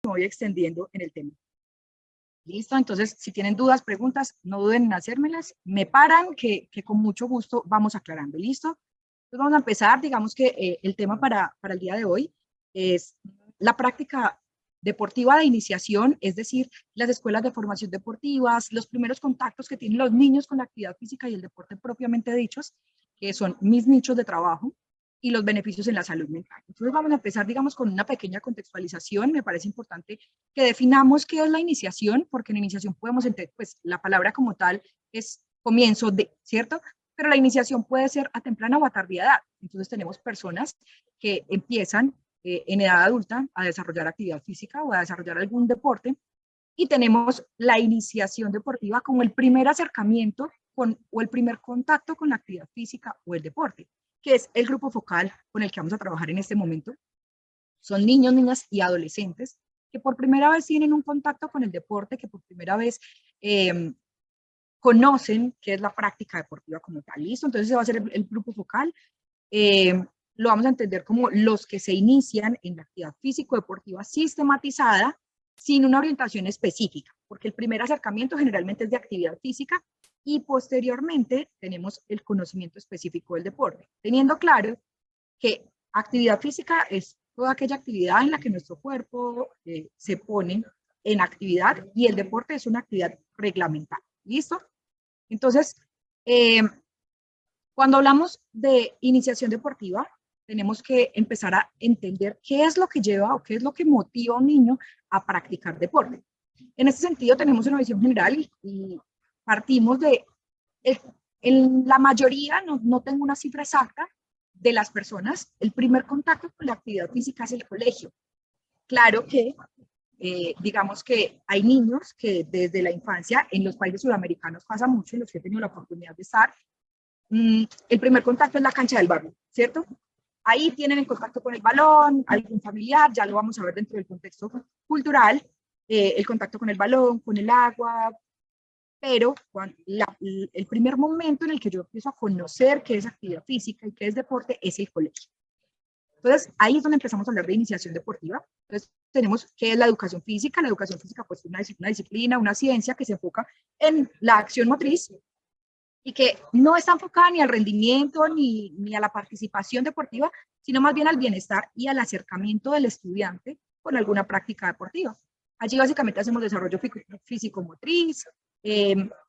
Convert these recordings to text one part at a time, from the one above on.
me voy extendiendo en el tema. ¿Listo? Entonces, si tienen dudas, preguntas, no duden en hacérmelas, me paran, que con mucho gusto vamos aclarando. ¿Listo? Entonces vamos a empezar, digamos que el tema para el día de hoy es la práctica deportiva de iniciación, es decir, las escuelas de formación deportivas, los primeros contactos que tienen los niños con la actividad física y el deporte propiamente dichos, que son mis nichos de trabajo, y los beneficios en la salud mental. Entonces vamos a empezar, digamos, con una pequeña contextualización. Me parece importante que definamos qué es la iniciación, porque en iniciación podemos entender, pues la palabra como tal es comienzo de, ¿cierto? Pero la iniciación puede ser a temprana o a tardía edad. Entonces tenemos personas que empiezan en edad adulta a desarrollar actividad física o a desarrollar algún deporte, y tenemos la iniciación deportiva como el primer acercamiento o el primer contacto con la actividad física o el deporte, que es el grupo focal con el que vamos a trabajar en este momento. Son niños, niñas y adolescentes que por primera vez tienen un contacto con el deporte, que por primera vez conocen qué es la práctica deportiva como tal. ¿Listo? Entonces ese va a ser el grupo focal. Lo vamos a entender como los que se inician en la actividad físico-deportiva sistematizada sin una orientación específica, porque el primer acercamiento generalmente es de actividad física y posteriormente tenemos el conocimiento específico del deporte, teniendo claro que actividad física es toda aquella actividad en la que nuestro cuerpo se pone en actividad, y el deporte es una actividad reglamentada. ¿Listo? Entonces, cuando hablamos de iniciación deportiva, tenemos que empezar a entender qué es lo que lleva o qué es lo que motiva a un niño a practicar deporte. En este sentido, tenemos una visión general y partimos de, en la mayoría, no tengo una cifra exacta, de las personas, el primer contacto con la actividad física es el colegio. Claro que, digamos que hay niños que desde la infancia, en los países sudamericanos pasa mucho, en los que he tenido la oportunidad de estar, el primer contacto es la cancha del barrio, ¿cierto? Ahí tienen el contacto con el balón, algún familiar, ya lo vamos a ver dentro del contexto cultural, el contacto con el balón, con el agua, pero el primer momento en el que yo empiezo a conocer qué es actividad física y qué es deporte es el colegio. Entonces, ahí es donde empezamos a hablar de iniciación deportiva. Entonces, tenemos qué es la educación física. La educación física, pues, es una disciplina, una ciencia que se enfoca en la acción motriz y que no está enfocada ni al rendimiento ni a la participación deportiva, sino más bien al bienestar y al acercamiento del estudiante con alguna práctica deportiva. Allí básicamente hacemos desarrollo físico-motriz,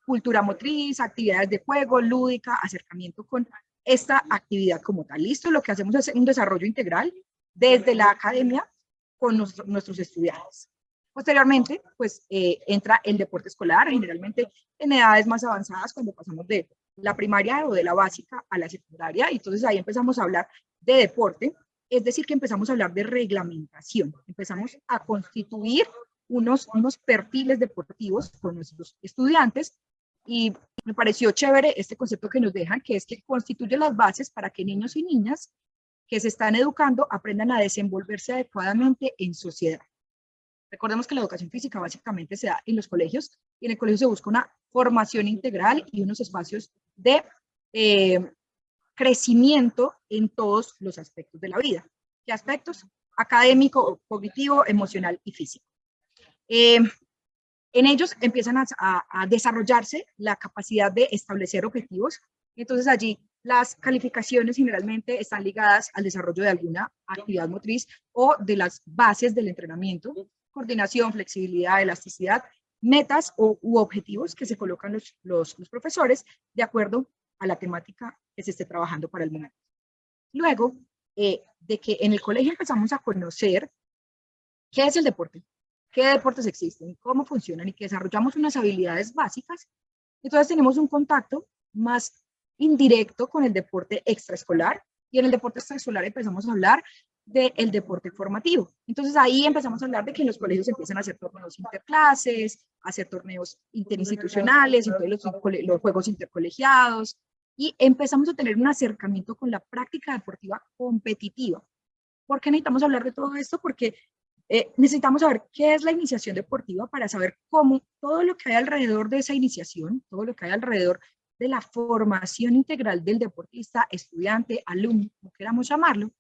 cultura motriz, actividades de juego, lúdica, acercamiento con esta actividad como tal. Listo, lo que hacemos es un desarrollo integral desde la academia con nuestros estudiantes. Posteriormente, pues entra el deporte escolar, generalmente en edades más avanzadas, cuando pasamos de la primaria o de la básica a la secundaria, y entonces ahí empezamos a hablar de deporte, es decir, que empezamos a hablar de reglamentación, empezamos a constituir unos perfiles deportivos con nuestros estudiantes, y me pareció chévere este concepto que nos dejan, que es que constituye las bases para que niños y niñas que se están educando aprendan a desenvolverse adecuadamente en sociedad. Recordemos que la educación física básicamente se da en los colegios, y en el colegio se busca una formación integral y unos espacios de crecimiento en todos los aspectos de la vida. ¿Qué aspectos? Académico, cognitivo, emocional y físico. En ellos empiezan a desarrollarse la capacidad de establecer objetivos. Entonces allí las calificaciones generalmente están ligadas al desarrollo de alguna actividad motriz o de las bases del entrenamiento, coordinación, flexibilidad, elasticidad, metas u objetivos que se colocan los profesores de acuerdo a la temática que se esté trabajando para el momento. Luego de que en el colegio empezamos a conocer qué es el deporte, qué deportes existen, cómo funcionan y que desarrollamos unas habilidades básicas, entonces tenemos un contacto más indirecto con el deporte extraescolar, y en el deporte extraescolar empezamos a hablar del deporte formativo. Entonces ahí empezamos a hablar de que en los colegios empiezan a hacer torneos interclases, a hacer torneos interinstitucionales, entonces los juegos intercolegiados, y empezamos a tener un acercamiento con la práctica deportiva competitiva. ¿Por qué necesitamos hablar de todo esto? Porque necesitamos saber qué es la iniciación deportiva para saber cómo todo lo que hay alrededor de esa iniciación, todo lo que hay alrededor de la formación integral del deportista, estudiante, alumno, como queramos llamarlo,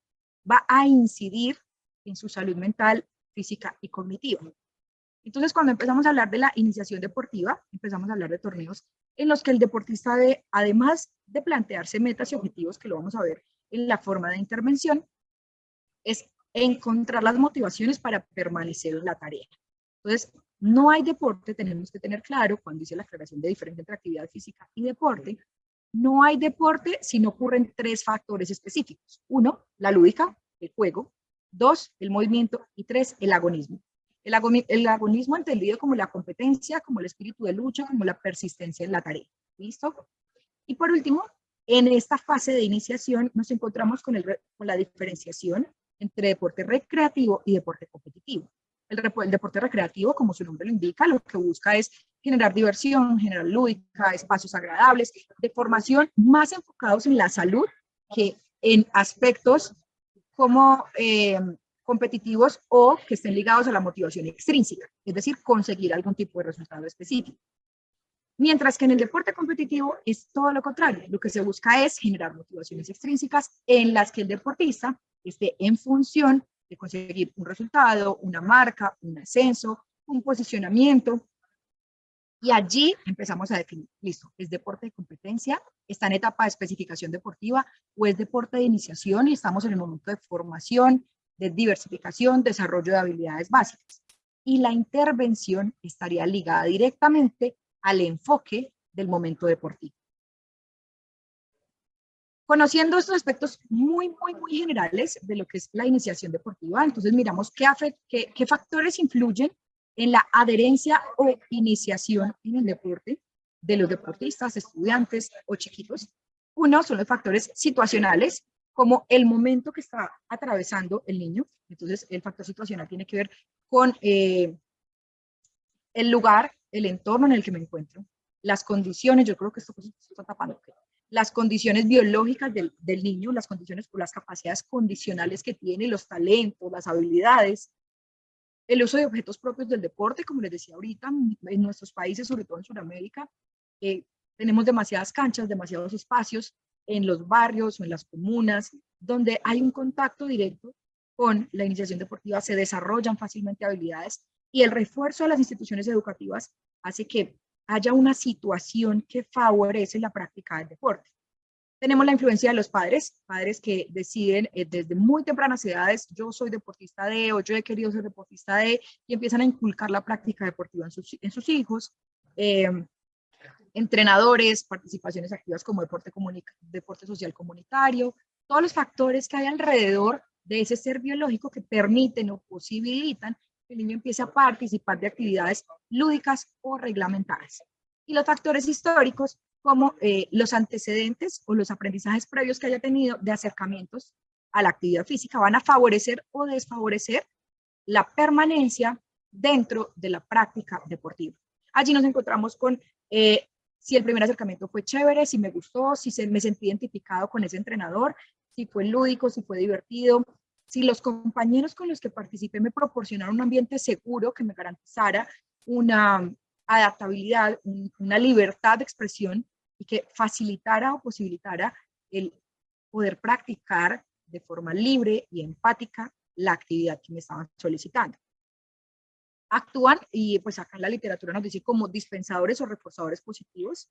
va a incidir en su salud mental, física y cognitiva. Entonces, cuando empezamos a hablar de la iniciación deportiva, empezamos a hablar de torneos en los que el deportista debe, además de plantearse metas y objetivos, que lo vamos a ver en la forma de intervención, es encontrar las motivaciones para permanecer en la tarea. Entonces, no hay deporte, tenemos que tener claro, cuando dice la aclaración de diferencia entre actividad física y deporte, no hay deporte si no ocurren 3 factores específicos. 1, la lúdica, el juego. 2, el movimiento. Y 3, el agonismo. El agonismo entendido como la competencia, como el espíritu de lucha, como la persistencia en la tarea. ¿Listo? Y por último, en esta fase de iniciación nos encontramos con la diferenciación entre deporte recreativo y deporte competitivo. El deporte recreativo, como su nombre lo indica, lo que busca es generar diversión, generar lúdica, espacios agradables, de formación más enfocados en la salud que en aspectos como competitivos o que estén ligados a la motivación extrínseca, es decir, conseguir algún tipo de resultado específico. Mientras que en el deporte competitivo es todo lo contrario, lo que se busca es generar motivaciones extrínsecas en las que el deportista esté en función de conseguir un resultado, una marca, un ascenso, un posicionamiento. Y allí empezamos a definir, listo, ¿es deporte de competencia? ¿Está en etapa de especificación deportiva? ¿O es deporte de iniciación y estamos en el momento de formación, de diversificación, desarrollo de habilidades básicas? Y la intervención estaría ligada directamente al enfoque del momento deportivo. Conociendo estos aspectos muy generales de lo que es la iniciación deportiva, entonces miramos qué factores influyen en la adherencia o iniciación en el deporte de los deportistas, estudiantes o chiquitos. Uno son los factores situacionales, como el momento que está atravesando el niño. Entonces, el factor situacional tiene que ver con el lugar, el entorno en el que me encuentro, las condiciones, yo creo que esto se está tapando, okay. Las condiciones biológicas del niño, las condiciones por las capacidades condicionales que tiene, los talentos, las habilidades, el uso de objetos propios del deporte, como les decía ahorita, en nuestros países, sobre todo en Sudamérica, tenemos demasiadas canchas, demasiados espacios en los barrios o en las comunas, donde hay un contacto directo con la iniciación deportiva, se desarrollan fácilmente habilidades y el refuerzo de las instituciones educativas hace que haya una situación que favorece la práctica del deporte. Tenemos la influencia de los padres que deciden desde muy tempranas edades, yo soy deportista de, o yo he querido ser deportista de, y empiezan a inculcar la práctica deportiva en sus hijos. Entrenadores, participaciones activas como deporte social comunitario, todos los factores que hay alrededor de ese ser biológico que permiten o posibilitan que el niño empiece a participar de actividades lúdicas o reglamentadas. Y los factores históricos como los antecedentes o los aprendizajes previos que haya tenido de acercamientos a la actividad física van a favorecer o desfavorecer la permanencia dentro de la práctica deportiva. Allí nos encontramos con si el primer acercamiento fue chévere, si me gustó, si me sentí identificado con ese entrenador, si fue lúdico, si fue divertido, si los compañeros con los que participé me proporcionaron un ambiente seguro que me garantizara una adaptabilidad, una libertad de expresión y que facilitara o posibilitara el poder practicar de forma libre y empática la actividad que me estaban solicitando. Actúan, y pues acá en la literatura nos dice como dispensadores o reforzadores positivos.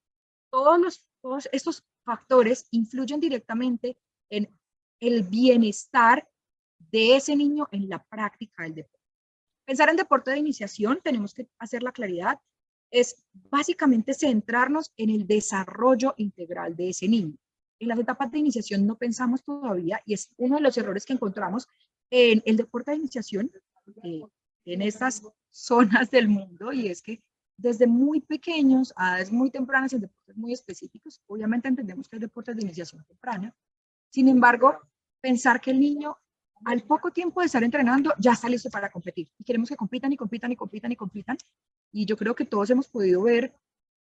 Todos estos factores influyen directamente en el bienestar de ese niño en la práctica del deporte. Pensar en deporte de iniciación, tenemos que hacer la claridad, es básicamente centrarnos en el desarrollo integral de ese niño. En las etapas de iniciación no pensamos todavía, y es uno de los errores que encontramos en el deporte de iniciación, en estas zonas del mundo, y es que desde muy pequeños, a edades muy tempranas, en deportes muy específicos, obviamente entendemos que hay deportes de iniciación temprana, sin embargo, pensar que el niño al poco tiempo de estar entrenando ya está listo para competir, y queremos que compitan y compitan y compitan y compitan, y yo creo que todos hemos podido ver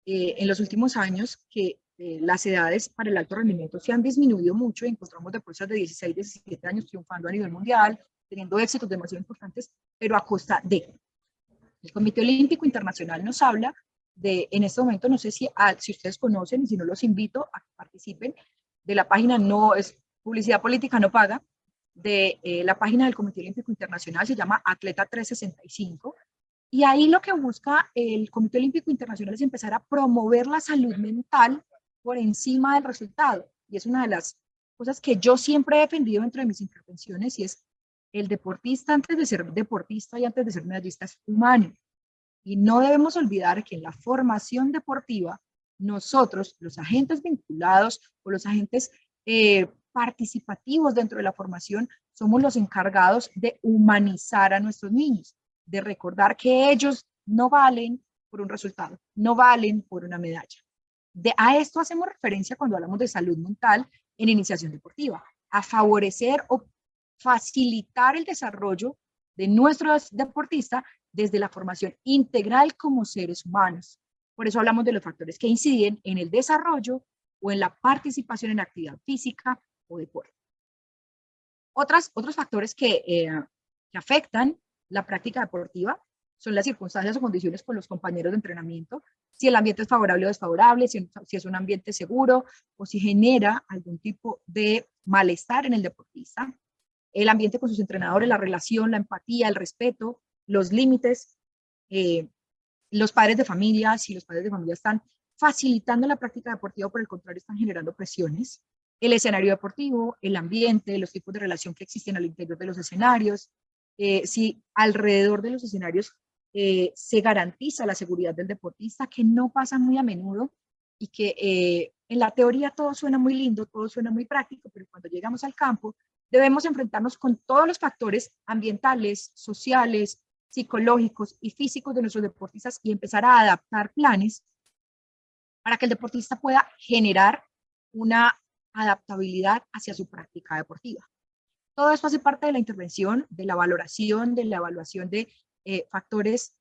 en los últimos años que las edades para el alto rendimiento se han disminuido mucho, y encontramos deportistas de 16, 17 años triunfando a nivel mundial, teniendo éxitos demasiado importantes, pero a costa de. El Comité Olímpico Internacional nos habla de, en este momento, no sé si ustedes conocen, y si no los invito a que participen, de la página, no es publicidad política, no paga, de la página del Comité Olímpico Internacional, se llama Atleta 365, y ahí lo que busca el Comité Olímpico Internacional es empezar a promover la salud mental por encima del resultado, y es una de las cosas que yo siempre he defendido dentro de mis intervenciones, y es el deportista, antes de ser deportista y antes de ser medallista, es humano. Y no debemos olvidar que en la formación deportiva, nosotros, los agentes vinculados o los agentes participativos dentro de la formación, somos los encargados de humanizar a nuestros niños, de recordar que ellos no valen por un resultado, no valen por una medalla. A esto hacemos referencia cuando hablamos de salud mental en iniciación deportiva, a favorecer o facilitar el desarrollo de nuestros deportistas desde la formación integral como seres humanos. Por eso hablamos de los factores que inciden en el desarrollo o en la participación en actividad física o deporte. Otros factores que afectan la práctica deportiva son las circunstancias o condiciones con los compañeros de entrenamiento, si el ambiente es favorable o desfavorable, si es un ambiente seguro o si genera algún tipo de malestar en el deportista, el ambiente con sus entrenadores, la relación, la empatía, el respeto, los límites, los padres de familia, si los padres de familia están facilitando la práctica deportiva, por el contrario, están generando presiones, el escenario deportivo, el ambiente, los tipos de relación que existen al interior de los escenarios, si alrededor de los escenarios se garantiza la seguridad del deportista, que no pasa muy a menudo y que en la teoría todo suena muy lindo, todo suena muy práctico, pero cuando llegamos al campo debemos enfrentarnos con todos los factores ambientales, sociales, psicológicos y físicos de nuestros deportistas y empezar a adaptar planes para que el deportista pueda generar una adaptabilidad hacia su práctica deportiva. Todo esto hace parte de la intervención, de la valoración, de la evaluación de factores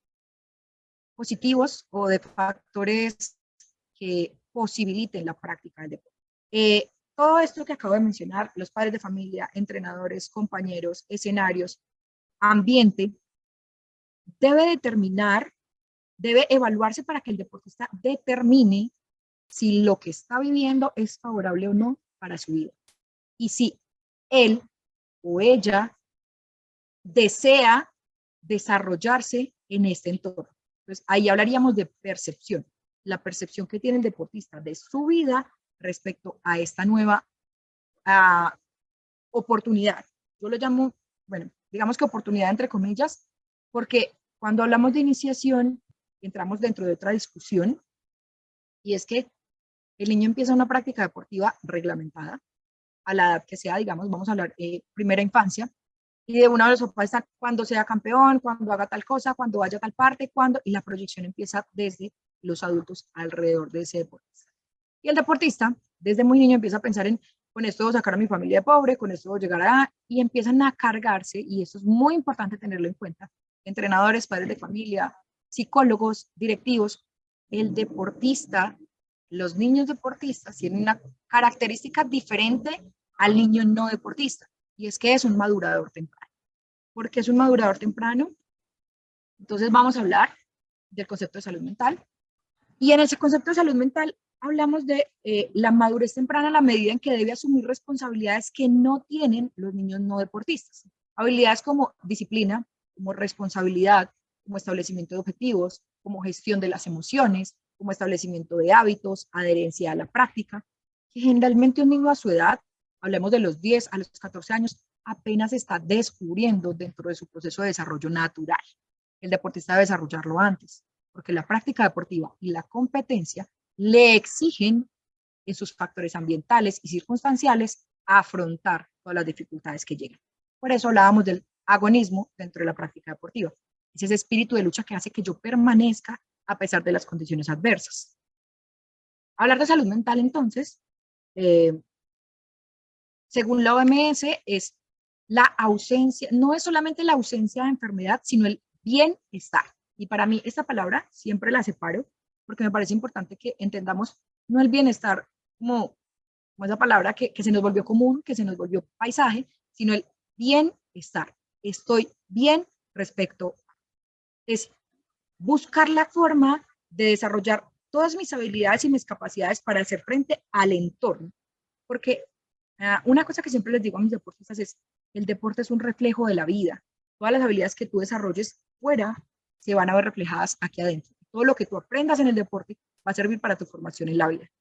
positivos o de factores que posibiliten la práctica del deporte. Todo esto que acabo de mencionar, los padres de familia, entrenadores, compañeros, escenarios, ambiente, debe evaluarse para que el deportista determine si lo que está viviendo es favorable o no para su vida. Y si él o ella desea desarrollarse en este entorno. Entonces, ahí hablaríamos de percepción, la percepción que tiene el deportista de su vida respecto a esta nueva oportunidad. Yo lo llamo, bueno, digamos que oportunidad entre comillas, porque cuando hablamos de iniciación, entramos dentro de otra discusión, y es que el niño empieza una práctica deportiva reglamentada, a la edad que sea, digamos, vamos a hablar primera infancia, y de una de los papás están cuando sea campeón, cuando haga tal cosa, cuando vaya a tal parte, cuando, y la proyección empieza desde los adultos alrededor de ese deportista. Y el deportista, desde muy niño, empieza a pensar en, con esto voy a sacar a mi familia de pobre, con esto voy a llegar a, y empiezan a cargarse, y eso es muy importante tenerlo en cuenta, entrenadores, padres de familia, psicólogos, directivos, el deportista, los niños deportistas tienen una característica diferente al niño no deportista, y es que es un madurador temprano. ¿Por qué es un madurador temprano? Entonces vamos a hablar del concepto de salud mental, y en ese concepto de salud mental hablamos de la madurez temprana a la medida en que debe asumir responsabilidades que no tienen los niños no deportistas. Habilidades como disciplina, como responsabilidad, como establecimiento de objetivos, como gestión de las emociones, como establecimiento de hábitos, adherencia a la práctica, que generalmente un niño a su edad, hablemos de los 10 a los 14 años, apenas está descubriendo dentro de su proceso de desarrollo natural. El deportista debe desarrollarlo antes, porque la práctica deportiva y la competencia le exigen en sus factores ambientales y circunstanciales afrontar todas las dificultades que llegan. Por eso hablábamos del agonismo dentro de la práctica deportiva. Es ese espíritu de lucha que hace que yo permanezca a pesar de las condiciones adversas. Hablar de salud mental, entonces, según la OMS, es la ausencia, no es solamente la ausencia de enfermedad, sino el bienestar. Y para mí esta palabra siempre la separo porque me parece importante que entendamos no el bienestar como esa palabra que se nos volvió común, que se nos volvió paisaje, sino el bienestar. Estoy bien respecto. Es buscar la forma de desarrollar todas mis habilidades y mis capacidades para hacer frente al entorno. Porque una cosa que siempre les digo a mis deportistas es, el deporte es un reflejo de la vida. Todas las habilidades que tú desarrolles fuera se van a ver reflejadas aquí adentro. Todo lo que tú aprendas en el deporte va a servir para tu formación en la vida.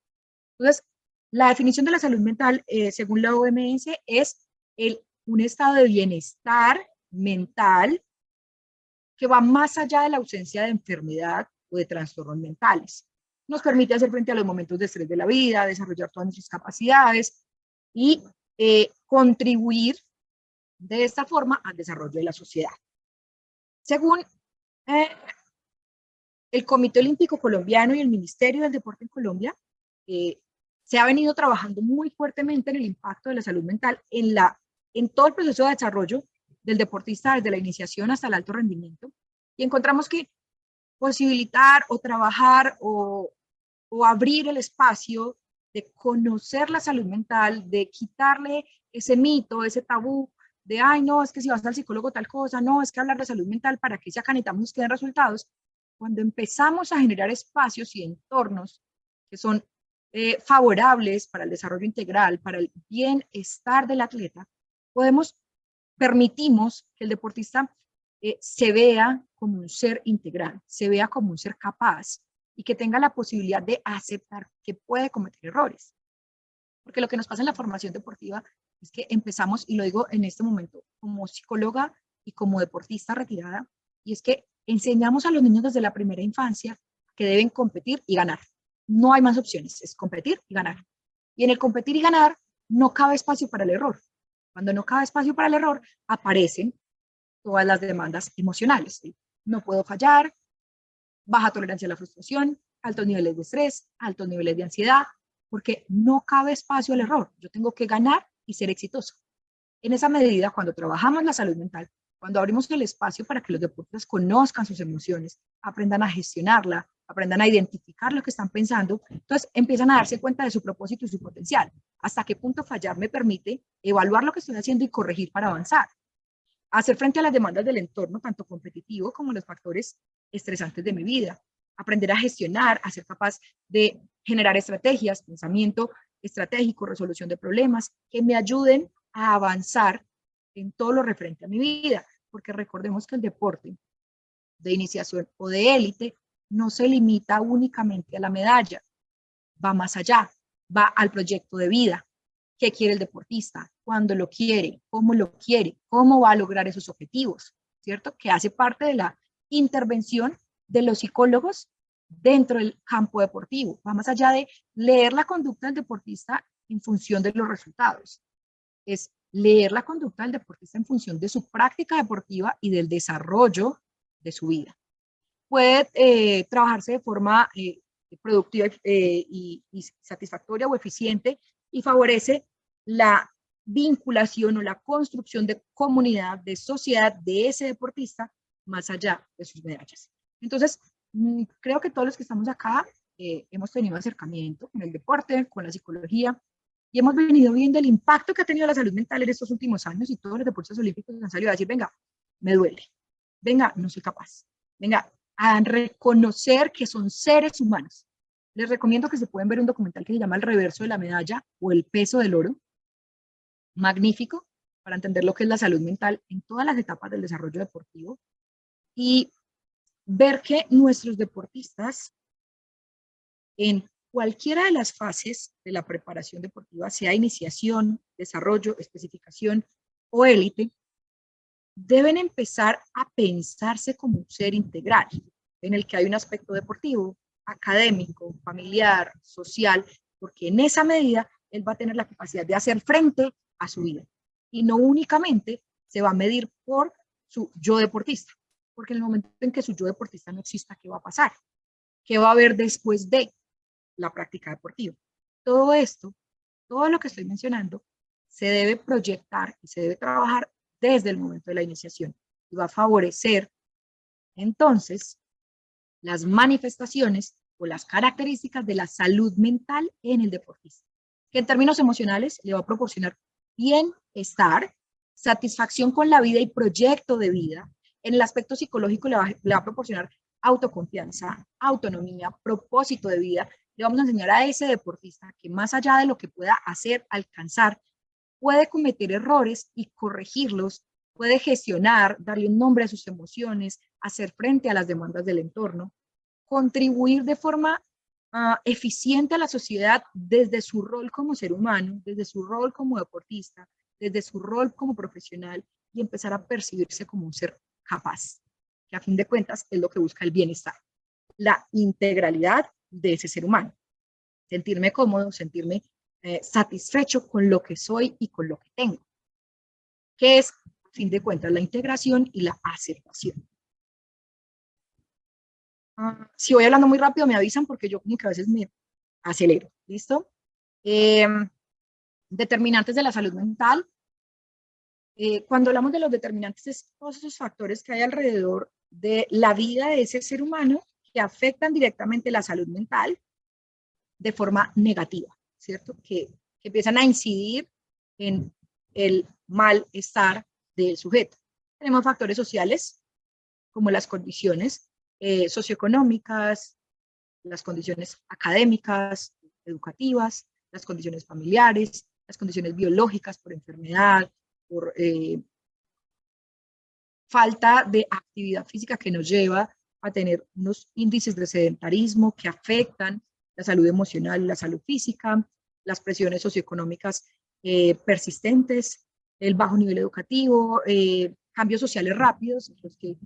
Entonces, la definición de la salud mental, según la OMS, es un estado de bienestar mental que va más allá de la ausencia de enfermedad o de trastornos mentales. Nos permite hacer frente a los momentos de estrés de la vida, desarrollar todas nuestras capacidades y contribuir de esta forma al desarrollo de la sociedad. Según el Comité Olímpico Colombiano y el Ministerio del Deporte en Colombia, se ha venido trabajando muy fuertemente en el impacto de la salud mental en todo el proceso de desarrollo del deportista, desde la iniciación hasta el alto rendimiento, y encontramos que posibilitar o trabajar o abrir el espacio de conocer la salud mental, de quitarle ese mito, ese tabú, de, ay, no, es que si vas al psicólogo tal cosa, no, es que hablar de salud mental para que esa canetamos nos queden resultados. Cuando empezamos a generar espacios y entornos que son favorables para el desarrollo integral, para el bienestar del atleta, permitimos que el deportista se vea como un ser integral, se vea como un ser capaz y que tenga la posibilidad de aceptar que puede cometer errores. Porque lo que nos pasa en la formación deportiva es que empezamos, y lo digo en este momento, como psicóloga y como deportista retirada, y es que enseñamos a los niños desde la primera infancia que deben competir y ganar. No hay más opciones, es competir y ganar. Y en el competir y ganar no cabe espacio para el error. Cuando no cabe espacio para el error, aparecen todas las demandas emocionales. No puedo fallar, baja tolerancia a la frustración, altos niveles de estrés, altos niveles de ansiedad, porque no cabe espacio al error. Yo tengo que ganar y ser exitoso. En esa medida, cuando trabajamos la salud mental, cuando abrimos el espacio para que los deportistas conozcan sus emociones, aprendan a gestionarla, aprendan a identificar lo que están pensando, entonces empiezan a darse cuenta de su propósito y su potencial. Hasta qué punto fallar me permite evaluar lo que estoy haciendo y corregir para avanzar. Hacer frente a las demandas del entorno, tanto competitivo como los factores estresantes de mi vida. Aprender a gestionar, a ser capaz de generar estrategias, pensamiento estratégico, resolución de problemas, que me ayuden a avanzar en todo lo referente a mi vida. Porque recordemos que el deporte de iniciación o de élite no se limita únicamente a la medalla, va más allá, va al proyecto de vida. ¿Qué quiere el deportista? ¿Cuándo lo quiere? ¿Cómo va a lograr esos objetivos? ¿Cierto? Que hace parte de la intervención de los psicólogos dentro del campo deportivo. Va más allá de leer la conducta del deportista en función de los resultados. Es leer la conducta del deportista en función de su práctica deportiva y del desarrollo de su vida. Puede trabajarse de forma productiva y satisfactoria o eficiente y favorece la vinculación o la construcción de comunidad, de sociedad de ese deportista más allá de sus medallas. Entonces, creo que todos los que estamos acá hemos tenido acercamiento con el deporte, con la psicología, y hemos venido viendo el impacto que ha tenido la salud mental en estos últimos años, y todos los deportistas olímpicos han salido a decir, venga, me duele, venga, no soy capaz, venga, a reconocer que son seres humanos. Les recomiendo que se pueden ver un documental que se llama El reverso de la medalla o El peso del oro. Magnífico para entender lo que es la salud mental en todas las etapas del desarrollo deportivo y ver que nuestros deportistas en cualquiera de las fases de la preparación deportiva, sea iniciación, desarrollo, especificación o élite, deben empezar a pensarse como un ser integral, en el que hay un aspecto deportivo, académico, familiar, social, porque en esa medida él va a tener la capacidad de hacer frente a su vida. Y no únicamente se va a medir por su yo deportista, porque en el momento en que su yo deportista no exista, ¿qué va a pasar? ¿Qué va a haber después de la práctica deportiva? Todo esto, todo lo que estoy mencionando, se debe proyectar y se debe trabajar desde el momento de la iniciación y va a favorecer entonces las manifestaciones o las características de la salud mental en el deportista, que en términos emocionales le va a proporcionar bienestar, satisfacción con la vida y proyecto de vida. En el aspecto psicológico le va a proporcionar autoconfianza, autonomía, propósito de vida. Le vamos a enseñar a ese deportista que más allá de lo que pueda hacer, alcanzar, puede cometer errores y corregirlos, puede gestionar, darle un nombre a sus emociones, hacer frente a las demandas del entorno, contribuir de forma eficiente a la sociedad desde su rol como ser humano, desde su rol como deportista, desde su rol como profesional y empezar a percibirse como un ser capaz, que a fin de cuentas es lo que busca el bienestar, la integralidad de ese ser humano, sentirme cómodo, sentirme satisfecho con lo que soy y con lo que tengo, que es, a fin de cuentas, la integración y la aceptación. Si voy hablando muy rápido, me avisan porque yo como que a veces me acelero. ¿Listo? Determinantes de la salud mental. Cuando hablamos de los determinantes, es todos esos factores que hay alrededor de la vida de ese ser humano que afectan directamente la salud mental de forma negativa, ¿cierto? Que empiezan a incidir en el malestar del sujeto. Tenemos factores sociales, como las condiciones socioeconómicas, las condiciones académicas, educativas, las condiciones familiares, las condiciones biológicas por enfermedad, por falta de actividad física que nos lleva a tener unos índices de sedentarismo que afectan la salud emocional y la salud física, las presiones socioeconómicas persistentes, el bajo nivel educativo, cambios sociales rápidos, los que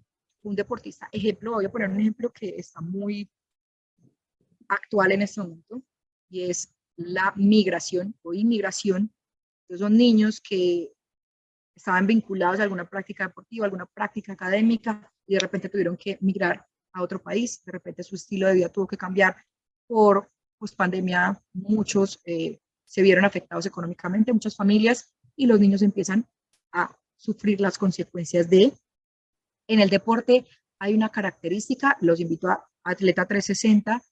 un deportista, ejemplo, voy a poner un ejemplo que está muy actual en este momento, y es la migración o inmigración. Entonces son niños que estaban vinculados a alguna práctica deportiva, alguna práctica académica, y de repente tuvieron que migrar a otro país, de repente su estilo de vida tuvo que cambiar por pandemia, muchos se vieron afectados económicamente, muchas familias, y los niños empiezan a sufrir las consecuencias de. En el deporte hay una característica, los invito a Atleta 360,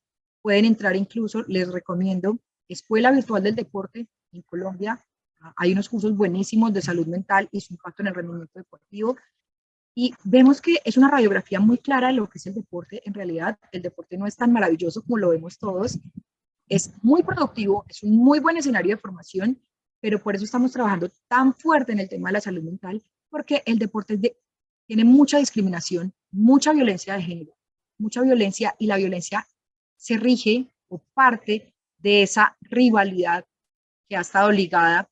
pueden entrar incluso, les recomiendo, Escuela Virtual del Deporte en Colombia, hay unos cursos buenísimos de salud mental y su impacto en el rendimiento deportivo, y vemos que es una radiografía muy clara de lo que es el deporte. En realidad, el deporte no es tan maravilloso como lo vemos todos, es muy productivo, es un muy buen escenario de formación, pero por eso estamos trabajando tan fuerte en el tema de la salud mental, porque el deporte tiene mucha discriminación, mucha violencia de género, mucha violencia, y la violencia se rige o parte de esa rivalidad que ha estado ligada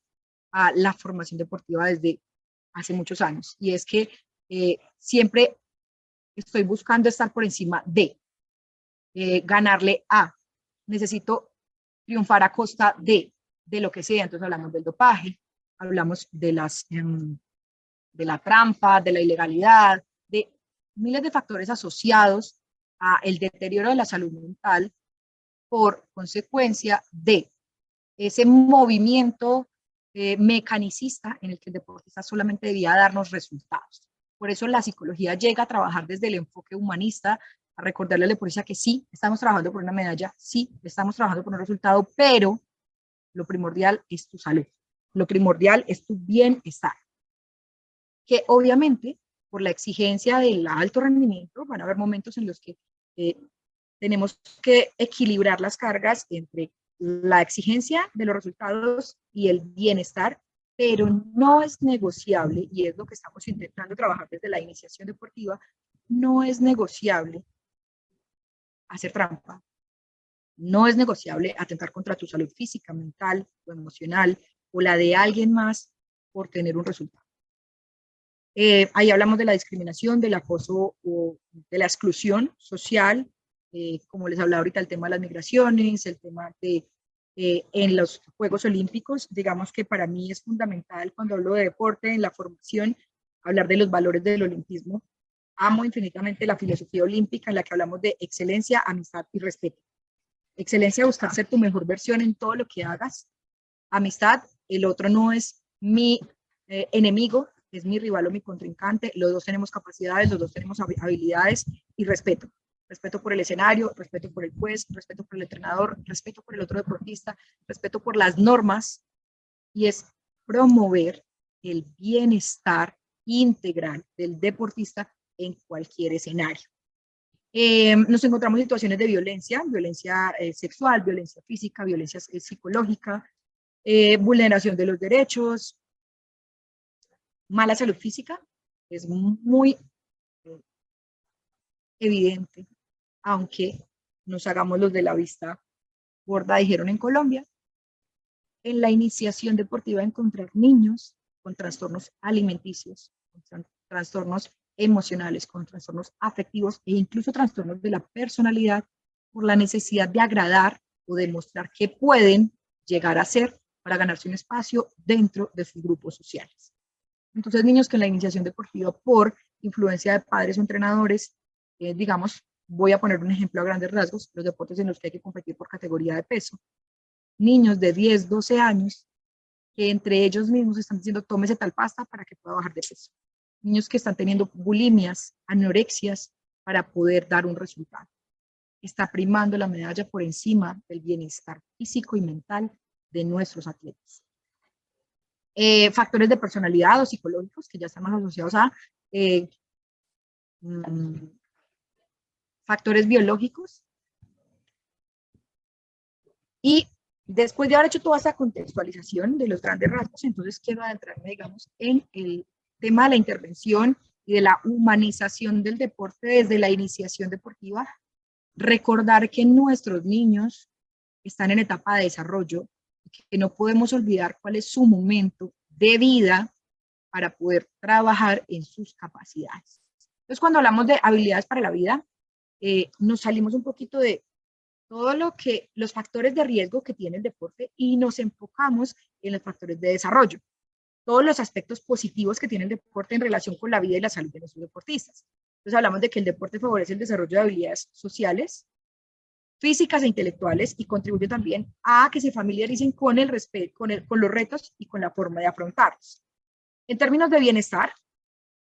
a la formación deportiva desde hace muchos años. Y es que siempre estoy buscando estar por encima de, ganarle a, necesito triunfar a costa de lo que sea. Entonces hablamos del dopaje, hablamos de la trampa, de la ilegalidad, de miles de factores asociados a el deterioro de la salud mental por consecuencia de ese movimiento mecanicista en el que el deportista solamente debía darnos resultados. Por eso la psicología llega a trabajar desde el enfoque humanista, a recordarle al deportista que sí, estamos trabajando por una medalla, sí, estamos trabajando por un resultado, pero lo primordial es tu salud, lo primordial es tu bienestar. Que obviamente, por la exigencia del alto rendimiento, van a haber momentos en los que tenemos que equilibrar las cargas entre la exigencia de los resultados y el bienestar, pero no es negociable, y es lo que estamos intentando trabajar desde la iniciación deportiva, no es negociable hacer trampa, no es negociable atentar contra tu salud física, mental o emocional, o la de alguien más por tener un resultado. Ahí hablamos de la discriminación, del acoso o de la exclusión social, como les hablaba ahorita, el tema de las migraciones, el tema de en los Juegos Olímpicos. Digamos que para mí es fundamental, cuando hablo de deporte, en la formación, hablar de los valores del olimpismo. Amo infinitamente la filosofía olímpica, en la que hablamos de excelencia, amistad y respeto. Excelencia, buscar ser tu mejor versión en todo lo que hagas. Amistad, el otro no es mi enemigo, es mi rival o mi contrincante. Los dos tenemos capacidades, los dos tenemos habilidades. Y respeto. Respeto por el escenario, respeto por el juez, respeto por el entrenador, respeto por el otro deportista, respeto por las normas, y es promover el bienestar integral del deportista en cualquier escenario. Nos encontramos en situaciones de violencia, violencia sexual, violencia física, violencia psicológica, vulneración de los derechos, mala salud física es muy evidente, aunque nos hagamos los de la vista gorda, dijeron en Colombia, en la iniciación deportiva encontrar niños con trastornos alimenticios, con trastornos emocionales, con trastornos afectivos e incluso trastornos de la personalidad por la necesidad de agradar o demostrar que pueden llegar a ser para ganarse un espacio dentro de sus grupos sociales. Entonces, niños que en la iniciación deportiva por influencia de padres o entrenadores, digamos, voy a poner un ejemplo a grandes rasgos, los deportes en los que hay que competir por categoría de peso, niños de 10, 12 años que entre ellos mismos están diciendo tómese tal pasta para que pueda bajar de peso. Niños que están teniendo bulimias, anorexias para poder dar un resultado. Está primando la medalla por encima del bienestar físico y mental de nuestros atletas. Factores de personalidad o psicológicos que ya están más asociados a factores biológicos. Y después de haber hecho toda esa contextualización de los grandes rasgos, entonces quiero adentrarme, digamos, en el tema de la intervención y de la humanización del deporte desde la iniciación deportiva. Recordar que nuestros niños están en etapa de desarrollo, que no podemos olvidar cuál es su momento de vida para poder trabajar en sus capacidades. Entonces, cuando hablamos de habilidades para la vida, nos salimos un poquito de todo lo que los factores de riesgo que tiene el deporte y nos enfocamos en los factores de desarrollo, todos los aspectos positivos que tiene el deporte en relación con la vida y la salud de nuestros deportistas. Entonces hablamos de que el deporte favorece el desarrollo de habilidades sociales, físicas e intelectuales y contribuye también a que se familiaricen con el respeto, con los retos y con la forma de afrontarlos. En términos de bienestar,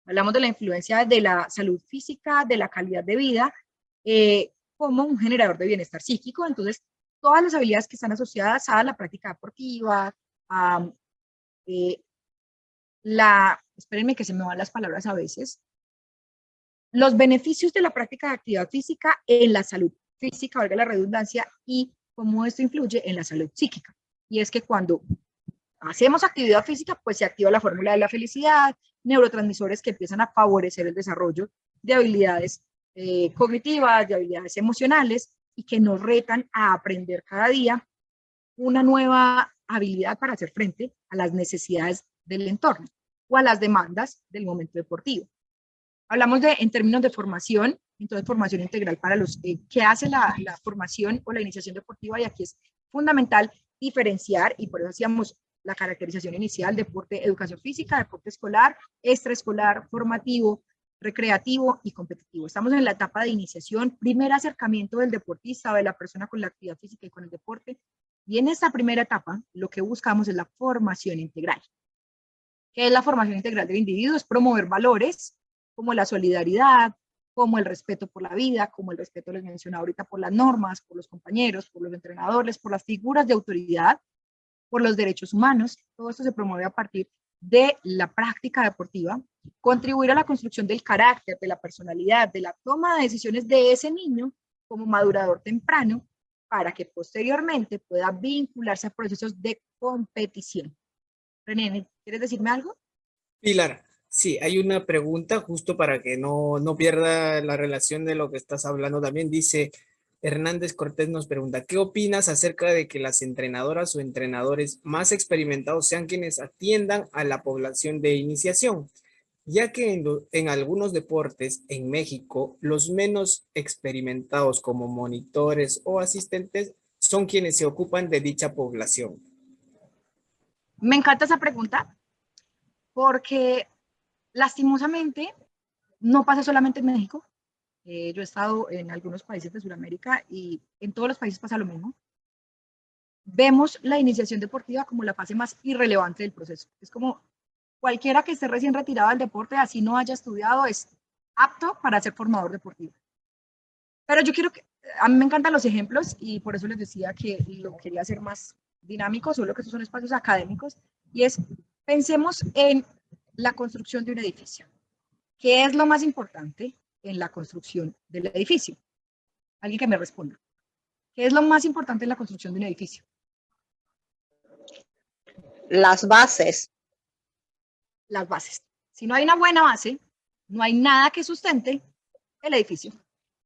hablamos de la influencia de la salud física, de la calidad de vida, como un generador de bienestar psíquico. Entonces, todas las habilidades que están asociadas a la práctica deportiva, a espérenme que se me van las palabras a veces, los beneficios de la práctica de actividad física en la salud física, valga la redundancia, y cómo esto influye en la salud psíquica. Y es que cuando hacemos actividad física, pues se activa la fórmula de la felicidad, neurotransmisores que empiezan a favorecer el desarrollo de habilidades cognitivas, de habilidades emocionales, y que nos retan a aprender cada día una nueva habilidad para hacer frente a las necesidades del entorno o a las demandas del momento deportivo. Hablamos en términos de formación, entonces formación integral para los que hace la formación o la iniciación deportiva, y aquí es fundamental diferenciar, y por eso hacíamos la caracterización inicial: deporte, educación física, deporte escolar, extraescolar, formativo, recreativo y competitivo. Estamos en la etapa de iniciación, primer acercamiento del deportista, de la persona con la actividad física y con el deporte, y en esta primera etapa lo que buscamos es la formación integral. ¿Qué es la formación integral del individuo? Es promover valores como la solidaridad, como el respeto por la vida, como el respeto, les mencionaba ahorita, por las normas, por los compañeros, por los entrenadores, por las figuras de autoridad, por los derechos humanos. Todo esto se promueve a partir de la práctica deportiva, contribuir a la construcción del carácter, de la personalidad, de la toma de decisiones de ese niño como madurador temprano, para que posteriormente pueda vincularse a procesos de competición. René, ¿quieres decirme algo? Pilar, sí, hay una pregunta justo para que no pierda la relación de lo que estás hablando también. Dice Hernández Cortés, nos pregunta, ¿qué opinas acerca de que las entrenadoras o entrenadores más experimentados sean quienes atiendan a la población de iniciación? Ya que en algunos deportes en México, los menos experimentados como monitores o asistentes son quienes se ocupan de dicha población. Me encanta esa pregunta porque lastimosamente no pasa solamente en México. Yo he estado en algunos países de Sudamérica y en todos los países pasa lo mismo. Vemos la iniciación deportiva como la fase más irrelevante del proceso. Es como cualquiera que esté recién retirado del deporte, así no haya estudiado, es apto para ser formador deportivo. Pero yo quiero que, a mí me encantan los ejemplos y por eso les decía que lo quería hacer más dinámico, solo que estos son espacios académicos, y es, pensemos en la construcción de un edificio. ¿Qué es lo más importante en la construcción del edificio? Alguien que me responda. ¿Qué es lo más importante en la construcción de un edificio? Las bases. Las bases. Si no hay una buena base, no hay nada que sustente el edificio.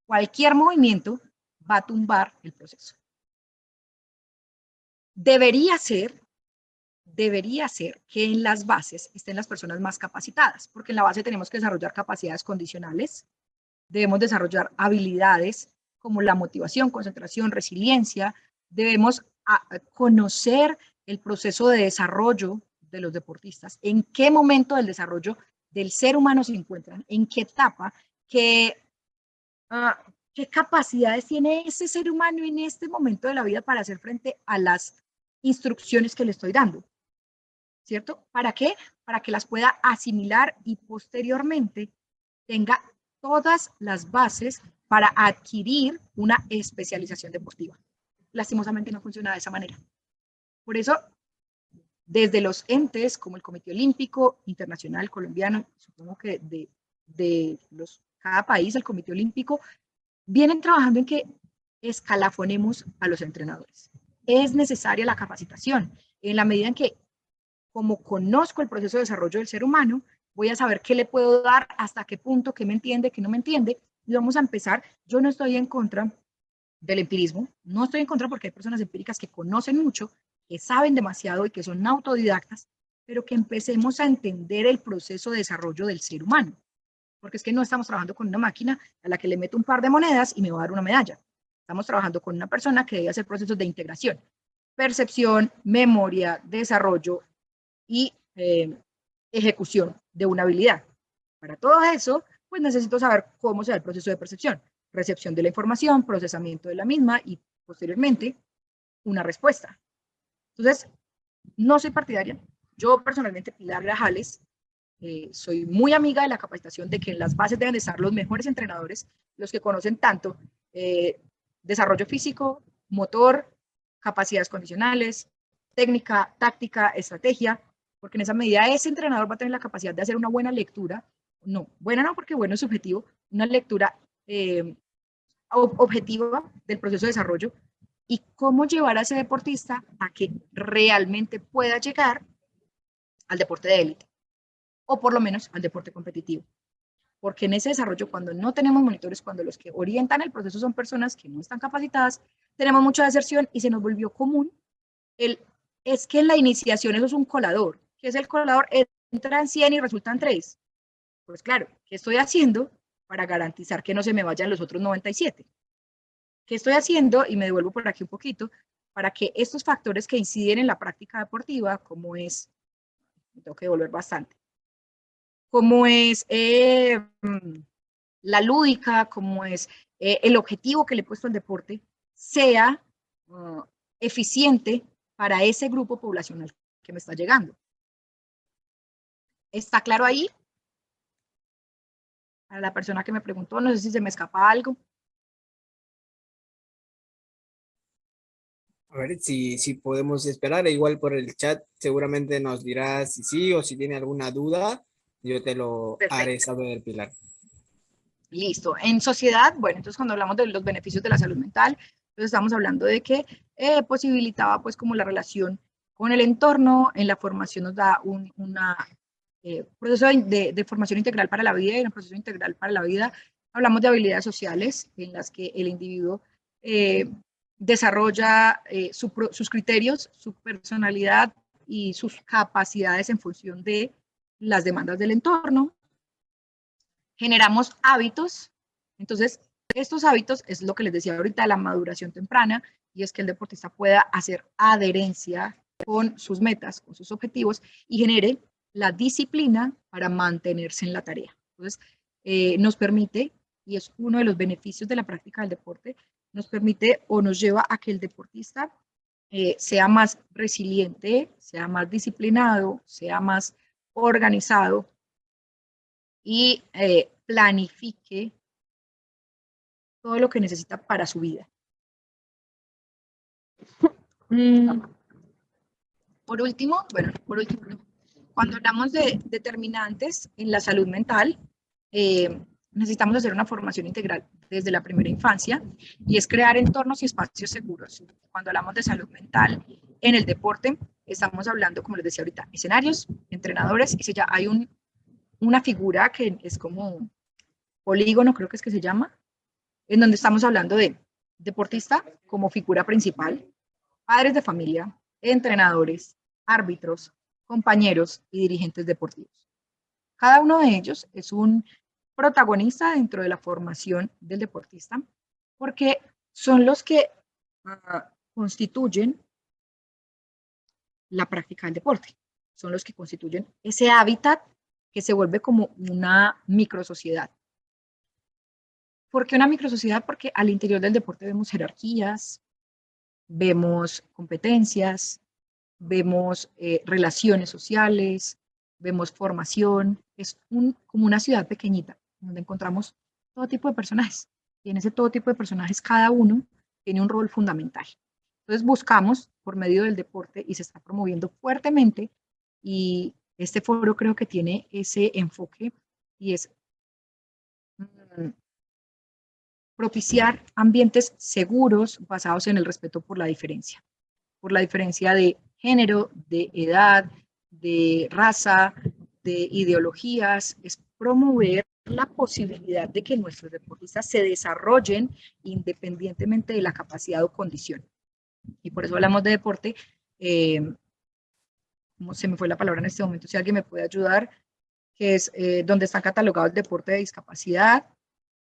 Cualquier movimiento va a tumbar el proceso. Debería ser que en las bases estén las personas más capacitadas, porque en la base tenemos que desarrollar capacidades condicionales, debemos desarrollar habilidades como la motivación, concentración, resiliencia, debemos conocer el proceso de desarrollo de los deportistas, en qué momento del desarrollo del ser humano se encuentran, en qué etapa, qué capacidades tiene ese ser humano en este momento de la vida para hacer frente a las instrucciones que le estoy dando, ¿cierto? ¿Para qué? Para que las pueda asimilar y posteriormente tenga todas las bases para adquirir una especialización deportiva. Lastimosamente no funciona de esa manera. Por eso, desde los entes como el Comité Olímpico Internacional Colombiano, supongo que de cada país, el Comité Olímpico, vienen trabajando en que escalafonemos a los entrenadores. Es necesaria la capacitación. En la medida en que, como conozco el proceso de desarrollo del ser humano, voy a saber qué le puedo dar, hasta qué punto, qué me entiende, qué no me entiende, y vamos a empezar. Yo no estoy en contra del empirismo, no estoy en contra porque hay personas empíricas que conocen mucho, que saben demasiado y que son autodidactas, pero que empecemos a entender el proceso de desarrollo del ser humano. Porque es que no estamos trabajando con una máquina a la que le meto un par de monedas y me va a dar una medalla. Estamos trabajando con una persona que debe hacer procesos de integración, percepción, memoria, desarrollo y ejecución de una habilidad. Para todo eso, pues necesito saber cómo se da el proceso de percepción, recepción de la información, procesamiento de la misma y posteriormente una respuesta. Entonces, no soy partidaria. Yo personalmente, Pilar Grajales, soy muy amiga de la capacitación, de que en las bases deben de estar los mejores entrenadores, los que conocen tanto desarrollo físico, motor, capacidades condicionales, técnica, táctica, estrategia, porque en esa medida ese entrenador va a tener la capacidad de hacer una buena lectura, no, buena no porque bueno es subjetivo, una lectura objetiva del proceso de desarrollo y cómo llevar a ese deportista a que realmente pueda llegar al deporte de élite o por lo menos al deporte competitivo. Porque en ese desarrollo, cuando no tenemos monitores, cuando los que orientan el proceso son personas que no están capacitadas, tenemos mucha deserción y se nos volvió común es que en la iniciación eso es un colador. ¿Qué es el colador? Entran 100 y resultan 3. Pues claro, ¿qué estoy haciendo para garantizar que no se me vayan los otros 97? ¿Qué estoy haciendo? Y me devuelvo por aquí un poquito, para que estos factores que inciden en la práctica deportiva, como es, me tengo que devolver bastante, como es la lúdica, como es el objetivo que le he puesto al deporte, sea eficiente para ese grupo poblacional que me está llegando. ¿Está claro ahí? Para la persona que me preguntó, no sé si se me escapa algo. A ver si podemos esperar. Igual por el chat seguramente nos dirás si sí o si tiene alguna duda. Yo te lo haré Perfecto. saber, Pilar. Listo. En sociedad, bueno, entonces cuando hablamos de los beneficios de la salud mental, entonces estamos hablando de que posibilitaba pues como la relación con el entorno, en la formación nos da un proceso de formación integral para la vida, y en el proceso integral para la vida hablamos de habilidades sociales en las que el individuo desarrolla sus criterios, su personalidad y sus capacidades en función de las demandas del entorno. Generamos hábitos, entonces estos hábitos es lo que les decía ahorita, la maduración temprana, y es que el deportista pueda hacer adherencia con sus metas, con sus objetivos, y genere la disciplina para mantenerse en la tarea. Entonces, nos permite, y es uno de los beneficios de la práctica del deporte, nos permite o nos lleva a que el deportista sea más resiliente, sea más disciplinado, sea más organizado y planifique todo lo que necesita para su vida. Por último, cuando hablamos de determinantes en la salud mental, necesitamos hacer una formación integral desde la primera infancia y es crear entornos y espacios seguros. Cuando hablamos de salud mental en el deporte, estamos hablando, como les decía ahorita, escenarios, entrenadores, y si ya hay un una figura que es como polígono, creo que es que se llama, en donde estamos hablando de deportista como figura principal, padres de familia, entrenadores, árbitros, compañeros y dirigentes deportivos. Cada uno de ellos es un protagonista dentro de la formación del deportista porque son los que constituyen la práctica del deporte, son los que constituyen ese hábitat que se vuelve como una microsociedad. ¿Por qué una microsociedad? Porque al interior del deporte vemos jerarquías, vemos competencias, vemos relaciones sociales, vemos formación. Es como una ciudad pequeñita donde encontramos todo tipo de personajes. Y en ese todo tipo de personajes, cada uno tiene un rol fundamental. Entonces buscamos por medio del deporte y se está promoviendo fuertemente, y este foro creo que tiene ese enfoque y es propiciar ambientes seguros basados en el respeto por la diferencia de género, de edad, de raza, de ideologías, es promover la posibilidad de que nuestros deportistas se desarrollen independientemente de la capacidad o condición. Y por eso hablamos de deporte, como se me fue la palabra en este momento, si alguien me puede ayudar, que es donde están catalogados el deporte de discapacidad,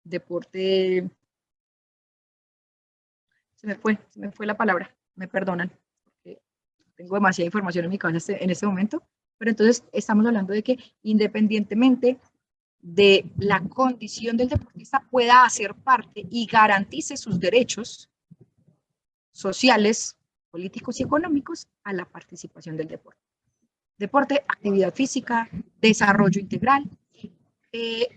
deporte, se me fue la palabra, me perdonan, porque tengo demasiada información en mi cabeza en este momento, pero entonces estamos hablando de que independientemente de la condición del deportista pueda hacer parte y garantice sus derechos sociales, políticos y económicos a la participación del deporte. Deporte, actividad física, desarrollo integral.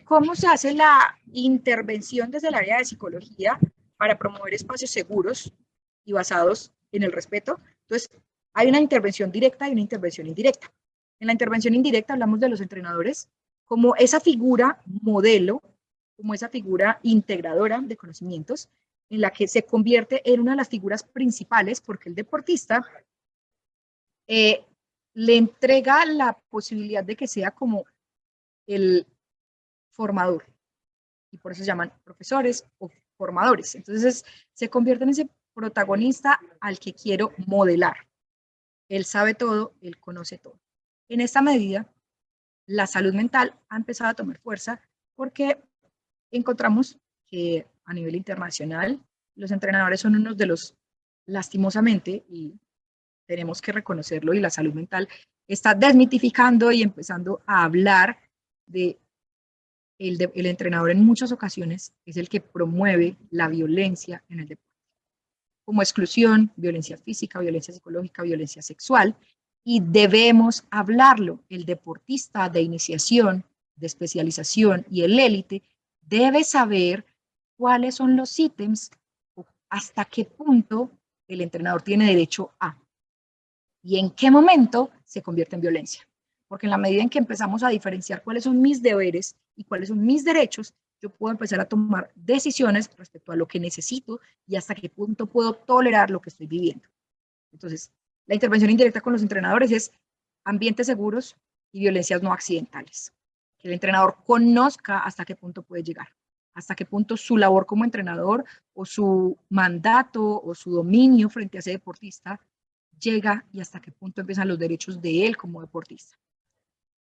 ¿Cómo se hace la intervención desde el área de psicología para promover espacios seguros y basados en el respeto? Entonces, hay una intervención directa y una intervención indirecta. En la intervención indirecta hablamos de los entrenadores como esa figura modelo, como esa figura integradora de conocimientos, en la que se convierte en una de las figuras principales, porque el deportista le entrega la posibilidad de que sea como el formador, y por eso se llaman profesores o formadores. Entonces se convierte en ese protagonista al que quiero modelar. Él sabe todo, él conoce todo. En esta medida, la salud mental ha empezado a tomar fuerza porque encontramos que a nivel internacional los entrenadores son unos de los, lastimosamente, y tenemos que reconocerlo, y la salud mental está desmitificando y empezando a hablar de el entrenador en muchas ocasiones es el que promueve la violencia en el deporte, como exclusión, violencia física, violencia psicológica, violencia sexual, y debemos hablarlo. El deportista de iniciación, de especialización y el élite debe saber cuáles son los ítems, hasta qué punto el entrenador tiene derecho a, y en qué momento se convierte en violencia. Porque en la medida en que empezamos a diferenciar cuáles son mis deberes y cuáles son mis derechos, yo puedo empezar a tomar decisiones respecto a lo que necesito y hasta qué punto puedo tolerar lo que estoy viviendo. Entonces, la intervención indirecta con los entrenadores es ambientes seguros y violencias no accidentales. Que el entrenador conozca hasta qué punto puede llegar, hasta qué punto su labor como entrenador o su mandato o su dominio frente a ese deportista llega, y hasta qué punto empiezan los derechos de él como deportista.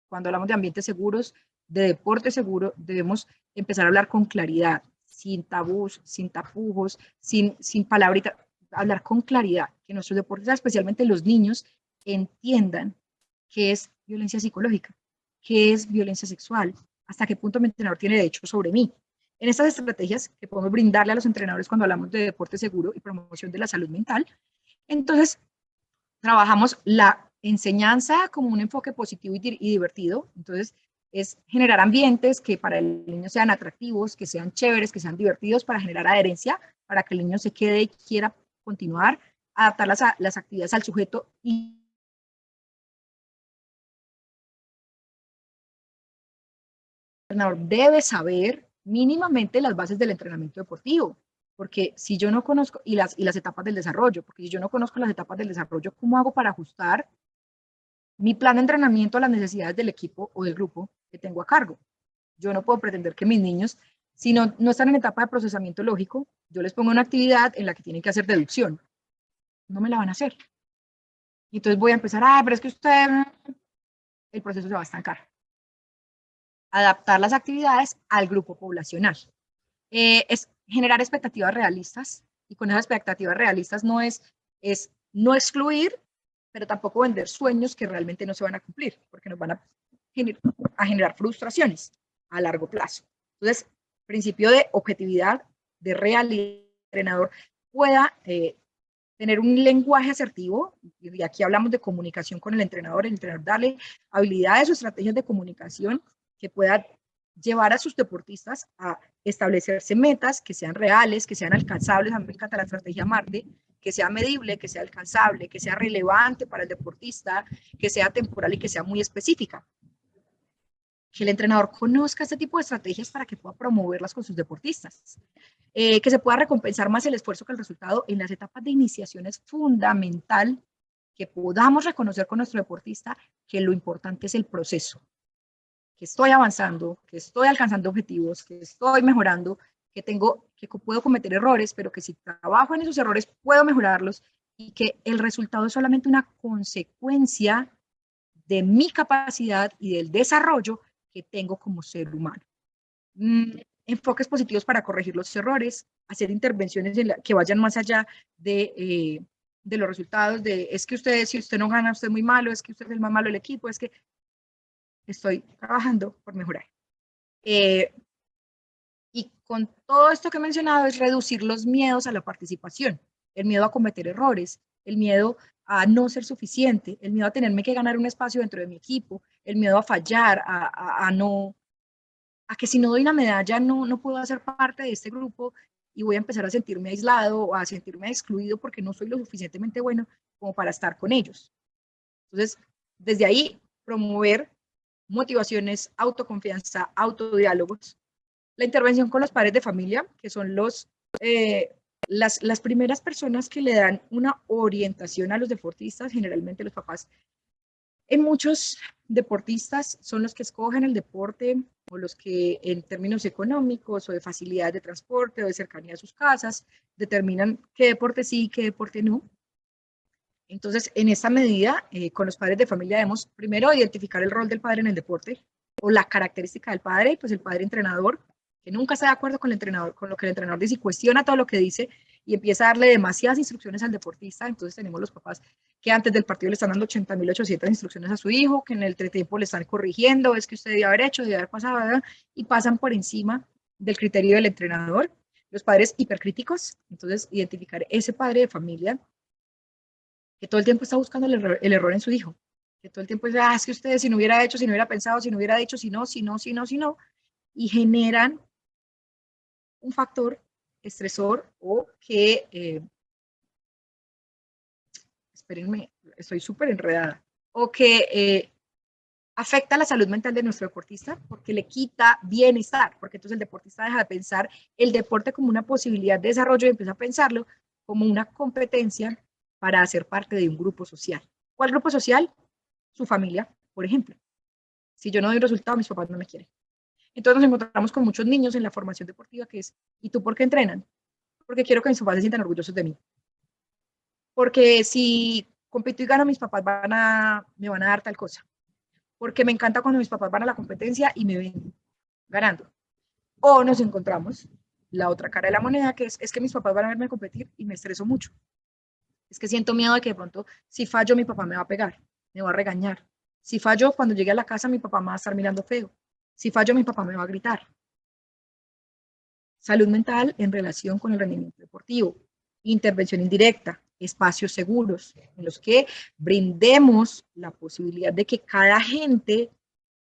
Cuando hablamos de ambientes seguros, de deporte seguro, debemos empezar a hablar con claridad, sin tabús, sin tapujos, sin palabritas, hablar con claridad, que nuestros deportistas, especialmente los niños, entiendan qué es violencia psicológica, qué es violencia sexual, hasta qué punto mi entrenador tiene derecho sobre mí. En estas estrategias que podemos brindarle a los entrenadores cuando hablamos de deporte seguro y promoción de la salud mental, entonces trabajamos la enseñanza como un enfoque positivo y divertido. Entonces, es generar ambientes que para el niño sean atractivos, que sean chéveres, que sean divertidos, para generar adherencia, para que el niño se quede y quiera continuar, adaptar las actividades al sujeto y el entrenador debe saber mínimamente las bases del entrenamiento deportivo, porque si yo no conozco, y las etapas del desarrollo, porque si yo no conozco las etapas del desarrollo, ¿cómo hago para ajustar mi plan de entrenamiento a las necesidades del equipo o del grupo? que tengo a cargo. Yo no puedo pretender que mis niños, si no están en etapa de procesamiento lógico, yo les pongo una actividad en la que tienen que hacer deducción. No me la van a hacer. Y entonces voy a empezar, pero es que usted, el proceso se va a estancar. Adaptar las actividades al grupo poblacional. Es generar expectativas realistas, y con esas expectativas realistas no es no excluir, pero tampoco vender sueños que realmente no se van a cumplir, porque nos van a generar frustraciones a largo plazo. Entonces, principio de objetividad, de realidad, el entrenador pueda tener un lenguaje asertivo, y aquí hablamos de comunicación con el entrenador darle habilidades o estrategias de comunicación que pueda llevar a sus deportistas a establecerse metas que sean reales, que sean alcanzables. A mí me encanta la estrategia Marte, que sea medible, que sea alcanzable, que sea relevante para el deportista, que sea temporal y que sea muy específica. Que el entrenador conozca este tipo de estrategias para que pueda promoverlas con sus deportistas. Que se pueda recompensar más el esfuerzo que el resultado en las etapas de iniciación. Es fundamental que podamos reconocer con nuestro deportista que lo importante es el proceso, que estoy avanzando, que estoy alcanzando objetivos, que estoy mejorando, que puedo cometer errores, pero que si trabajo en esos errores puedo mejorarlos, y que el resultado es solamente una consecuencia de mi capacidad y del desarrollo que tengo como ser humano. Enfoques positivos para corregir los errores, hacer intervenciones que vayan más allá de los resultados, es que si usted no gana, usted es muy malo, es que usted es el más malo del equipo, es que estoy trabajando por mejorar. Y con todo esto que he mencionado es reducir los miedos a la participación, el miedo a cometer errores, el miedo a no ser suficiente, el miedo a tenerme que ganar un espacio dentro de mi equipo, el miedo a fallar, a que si no doy una medalla no puedo hacer parte de este grupo y voy a empezar a sentirme aislado o a sentirme excluido porque no soy lo suficientemente bueno como para estar con ellos. Entonces, desde ahí, promover motivaciones, autoconfianza, autodiálogos, la intervención con los padres de familia, que son las primeras personas que le dan una orientación a los deportistas, generalmente los papás. En muchos deportistas son los que escogen el deporte o los que en términos económicos o de facilidad de transporte o de cercanía a sus casas determinan qué deporte sí y qué deporte no. Entonces, en esta medida, con los padres de familia debemos primero identificar el rol del padre en el deporte o la característica del padre, pues el padre entrenador, que nunca está de acuerdo con el entrenador, con lo que el entrenador dice y cuestiona todo lo que dice y empieza a darle demasiadas instrucciones al deportista. Entonces tenemos los papás que antes del partido le están dando 80.800 instrucciones a su hijo, que en el entretiempo le están corrigiendo, es que usted debe haber hecho, debe haber pasado, ¿verdad? Y pasan por encima del criterio del entrenador. Los padres hipercríticos, entonces identificar ese padre de familia que todo el tiempo está buscando el error en su hijo, que todo el tiempo dice, es que usted si no hubiera hecho, si no hubiera pensado, si no hubiera dicho, si no, y generan un factor estresor o que, espérenme, estoy súper enredada, o que afecta la salud mental de nuestro deportista porque le quita bienestar, porque entonces el deportista deja de pensar el deporte como una posibilidad de desarrollo y empieza a pensarlo como una competencia para hacer parte de un grupo social. ¿Cuál grupo social? Su familia, por ejemplo. Si yo no doy resultado, mis papás no me quieren. Entonces nos encontramos con muchos niños en la formación deportiva que es, ¿y tú por qué entrenan? Porque quiero que mis papás se sientan orgullosos de mí. Porque si compito y gano, mis papás me van a dar tal cosa. Porque me encanta cuando mis papás van a la competencia y me ven ganando. O nos encontramos la otra cara de la moneda, que es que mis papás van a verme competir y me estreso mucho. Es que siento miedo de que de pronto, si fallo, mi papá me va a pegar, me va a regañar. Si fallo, cuando llegue a la casa, mi papá me va a estar mirando feo. Si fallo, mi papá me va a gritar. Salud mental en relación con el rendimiento deportivo. Intervención indirecta, espacios seguros en los que brindemos la posibilidad de que cada agente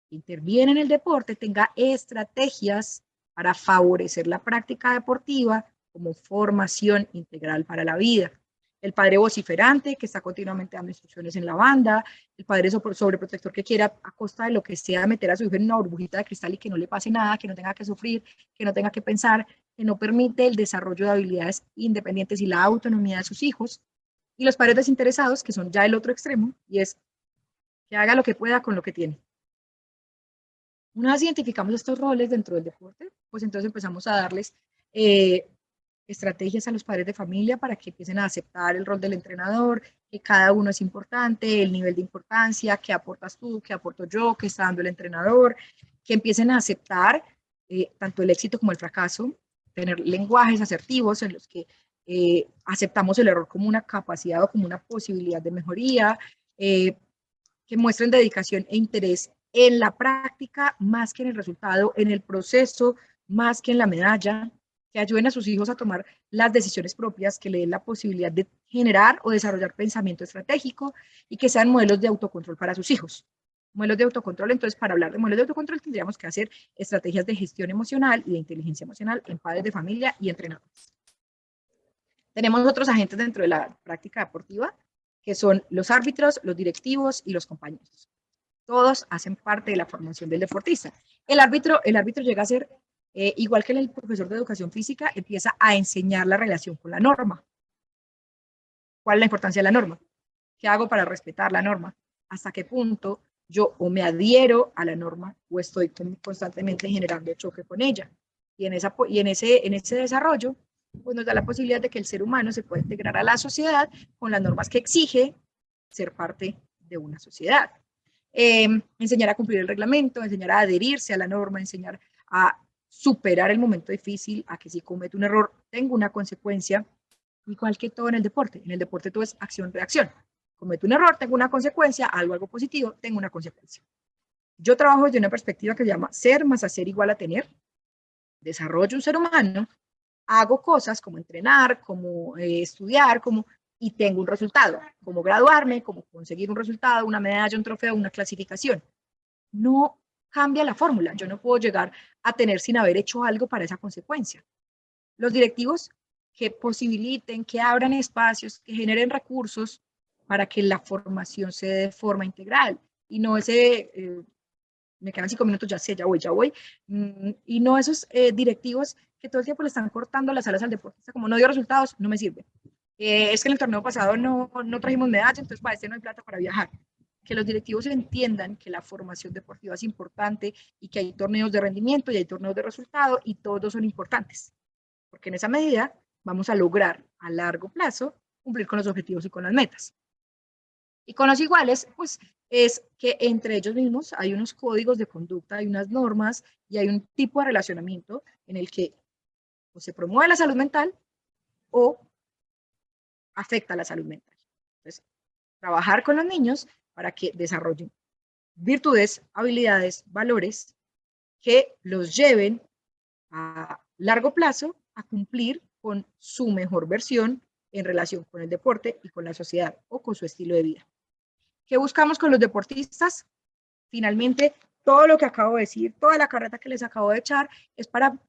que interviene en el deporte tenga estrategias para favorecer la práctica deportiva como formación integral para la vida. El padre vociferante que está continuamente dando instrucciones en la banda, el padre sobreprotector que quiera a costa de lo que sea meter a su hijo en una burbujita de cristal y que no le pase nada, que no tenga que sufrir, que no tenga que pensar, que no permite el desarrollo de habilidades independientes y la autonomía de sus hijos. Y los padres desinteresados, que son ya el otro extremo, y es que haga lo que pueda con lo que tiene. Una vez identificamos estos roles dentro del deporte, pues entonces empezamos a darles eh, estrategias a los padres de familia para que empiecen a aceptar el rol del entrenador, que cada uno es importante, el nivel de importancia, qué aportas tú, qué aporto yo, qué está dando el entrenador, que empiecen a aceptar tanto el éxito como el fracaso, tener lenguajes asertivos en los que aceptamos el error como una capacidad o como una posibilidad de mejoría, que muestren dedicación e interés en la práctica más que en el resultado, en el proceso más que en la medalla, que ayuden a sus hijos a tomar las decisiones propias, que le den la posibilidad de generar o desarrollar pensamiento estratégico y que sean modelos de autocontrol para sus hijos. Modelos de autocontrol, entonces, para hablar de modelos de autocontrol tendríamos que hacer estrategias de gestión emocional y de inteligencia emocional en padres de familia y entrenadores. Tenemos otros agentes dentro de la práctica deportiva, que son los árbitros, los directivos y los compañeros. Todos hacen parte de la formación del deportista. El árbitro llega a ser, igual que el profesor de educación física, empieza a enseñar la relación con la norma. ¿Cuál es la importancia de la norma? ¿Qué hago para respetar la norma? ¿Hasta qué punto yo o me adhiero a la norma o estoy constantemente generando choque con ella? Y en ese desarrollo, pues nos da la posibilidad de que el ser humano se pueda integrar a la sociedad con las normas que exige ser parte de una sociedad. Enseñar a cumplir el reglamento, enseñar a adherirse a la norma, enseñar a superar el momento difícil, a que si cometo un error tengo una consecuencia, igual que todo en el deporte. En el deporte todo es acción-reacción. Cometo un error, tengo una consecuencia, algo positivo, tengo una consecuencia. Yo trabajo desde una perspectiva que se llama ser más hacer igual a tener. Desarrollo un ser humano, hago cosas como entrenar, como estudiar, y tengo un resultado, como graduarme, como conseguir un resultado, una medalla, un trofeo, una clasificación. No cambia la fórmula. Yo no puedo llegar a tener sin haber hecho algo para esa consecuencia. Los directivos que posibiliten, que abran espacios, que generen recursos para que la formación se dé de forma integral y no me quedan 5 minutos, ya sé, ya voy, y no esos directivos que todo el tiempo le están cortando las alas al deportista, como no dio resultados, no me sirve. Es que en el torneo pasado no trajimos medalla, entonces para este no hay plata para viajar. Que los directivos entiendan que la formación deportiva es importante y que hay torneos de rendimiento y hay torneos de resultado y todos son importantes, porque en esa medida vamos a lograr a largo plazo cumplir con los objetivos y con las metas. Y con los iguales, pues es que entre ellos mismos hay unos códigos de conducta, hay unas normas y hay un tipo de relacionamiento en el que o se promueve la salud mental o afecta la salud mental. Entonces, trabajar con los niños para que desarrollen virtudes, habilidades, valores que los lleven a largo plazo a cumplir con su mejor versión en relación con el deporte y con la sociedad o con su estilo de vida. ¿Qué buscamos con los deportistas? Finalmente, todo lo que acabo de decir, toda la carreta que les acabo de echar, es para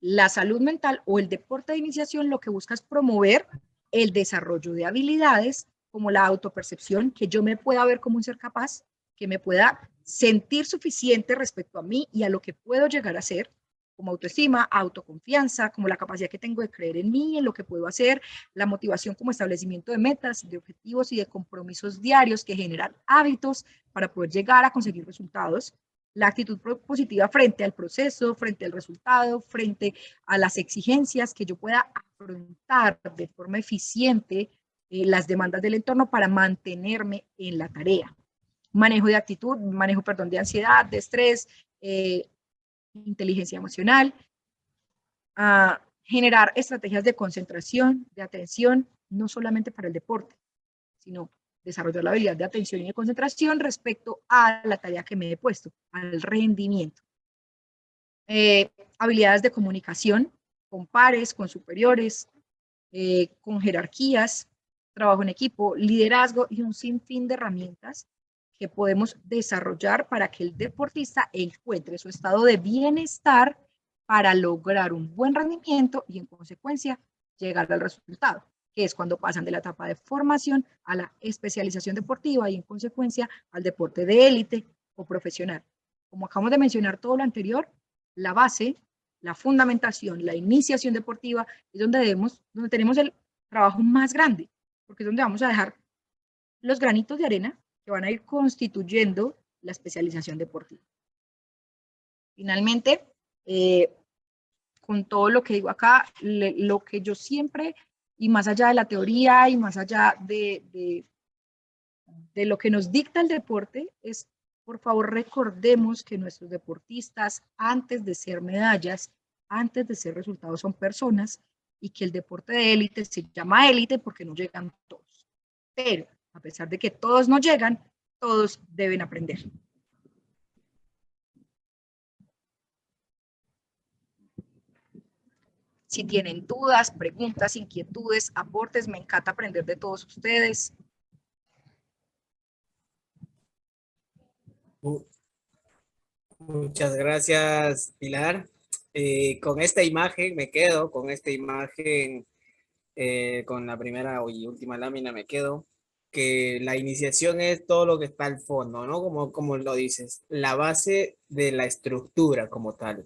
la salud mental o el deporte de iniciación. Lo que busca es promover el desarrollo de habilidades como la autopercepción, que yo me pueda ver como un ser capaz, que me pueda sentir suficiente respecto a mí y a lo que puedo llegar a ser, como autoestima, autoconfianza, como la capacidad que tengo de creer en mí, en lo que puedo hacer, la motivación como establecimiento de metas, de objetivos y de compromisos diarios que generan hábitos para poder llegar a conseguir resultados, la actitud positiva frente al proceso, frente al resultado, frente a las exigencias, que yo pueda afrontar de forma eficiente las demandas del entorno para mantenerme en la tarea. Manejo de actitud, perdón, de ansiedad, de estrés, inteligencia emocional, a generar estrategias de concentración, de atención, no solamente para el deporte, sino desarrollar la habilidad de atención y de concentración respecto a la tarea que me he puesto, al rendimiento. Habilidades de comunicación con pares, con superiores, con jerarquías, trabajo en equipo, liderazgo y un sinfín de herramientas que podemos desarrollar para que el deportista encuentre su estado de bienestar para lograr un buen rendimiento y en consecuencia llegar al resultado, que es cuando pasan de la etapa de formación a la especialización deportiva y en consecuencia al deporte de élite o profesional. Como acabamos de mencionar todo lo anterior, la base, la fundamentación, la iniciación deportiva es donde tenemos el trabajo más grande, porque es donde vamos a dejar los granitos de arena que van a ir constituyendo la especialización deportiva. Finalmente, con todo lo que digo acá, lo que yo siempre, y más allá de la teoría y más allá de lo que nos dicta el deporte, es, por favor, recordemos que nuestros deportistas, antes de ser medallas, antes de ser resultados, son personas, y que el deporte de élite se llama élite porque no llegan todos. Pero, a pesar de que todos no llegan, todos deben aprender. Si tienen dudas, preguntas, inquietudes, aportes, me encanta aprender de todos ustedes. Muchas gracias, Pilar. Con esta imagen me quedo, con esta imagen, con la primera y última lámina me quedo, que la iniciación es todo lo que está al fondo, ¿no? Como lo dices, la base de la estructura como tal.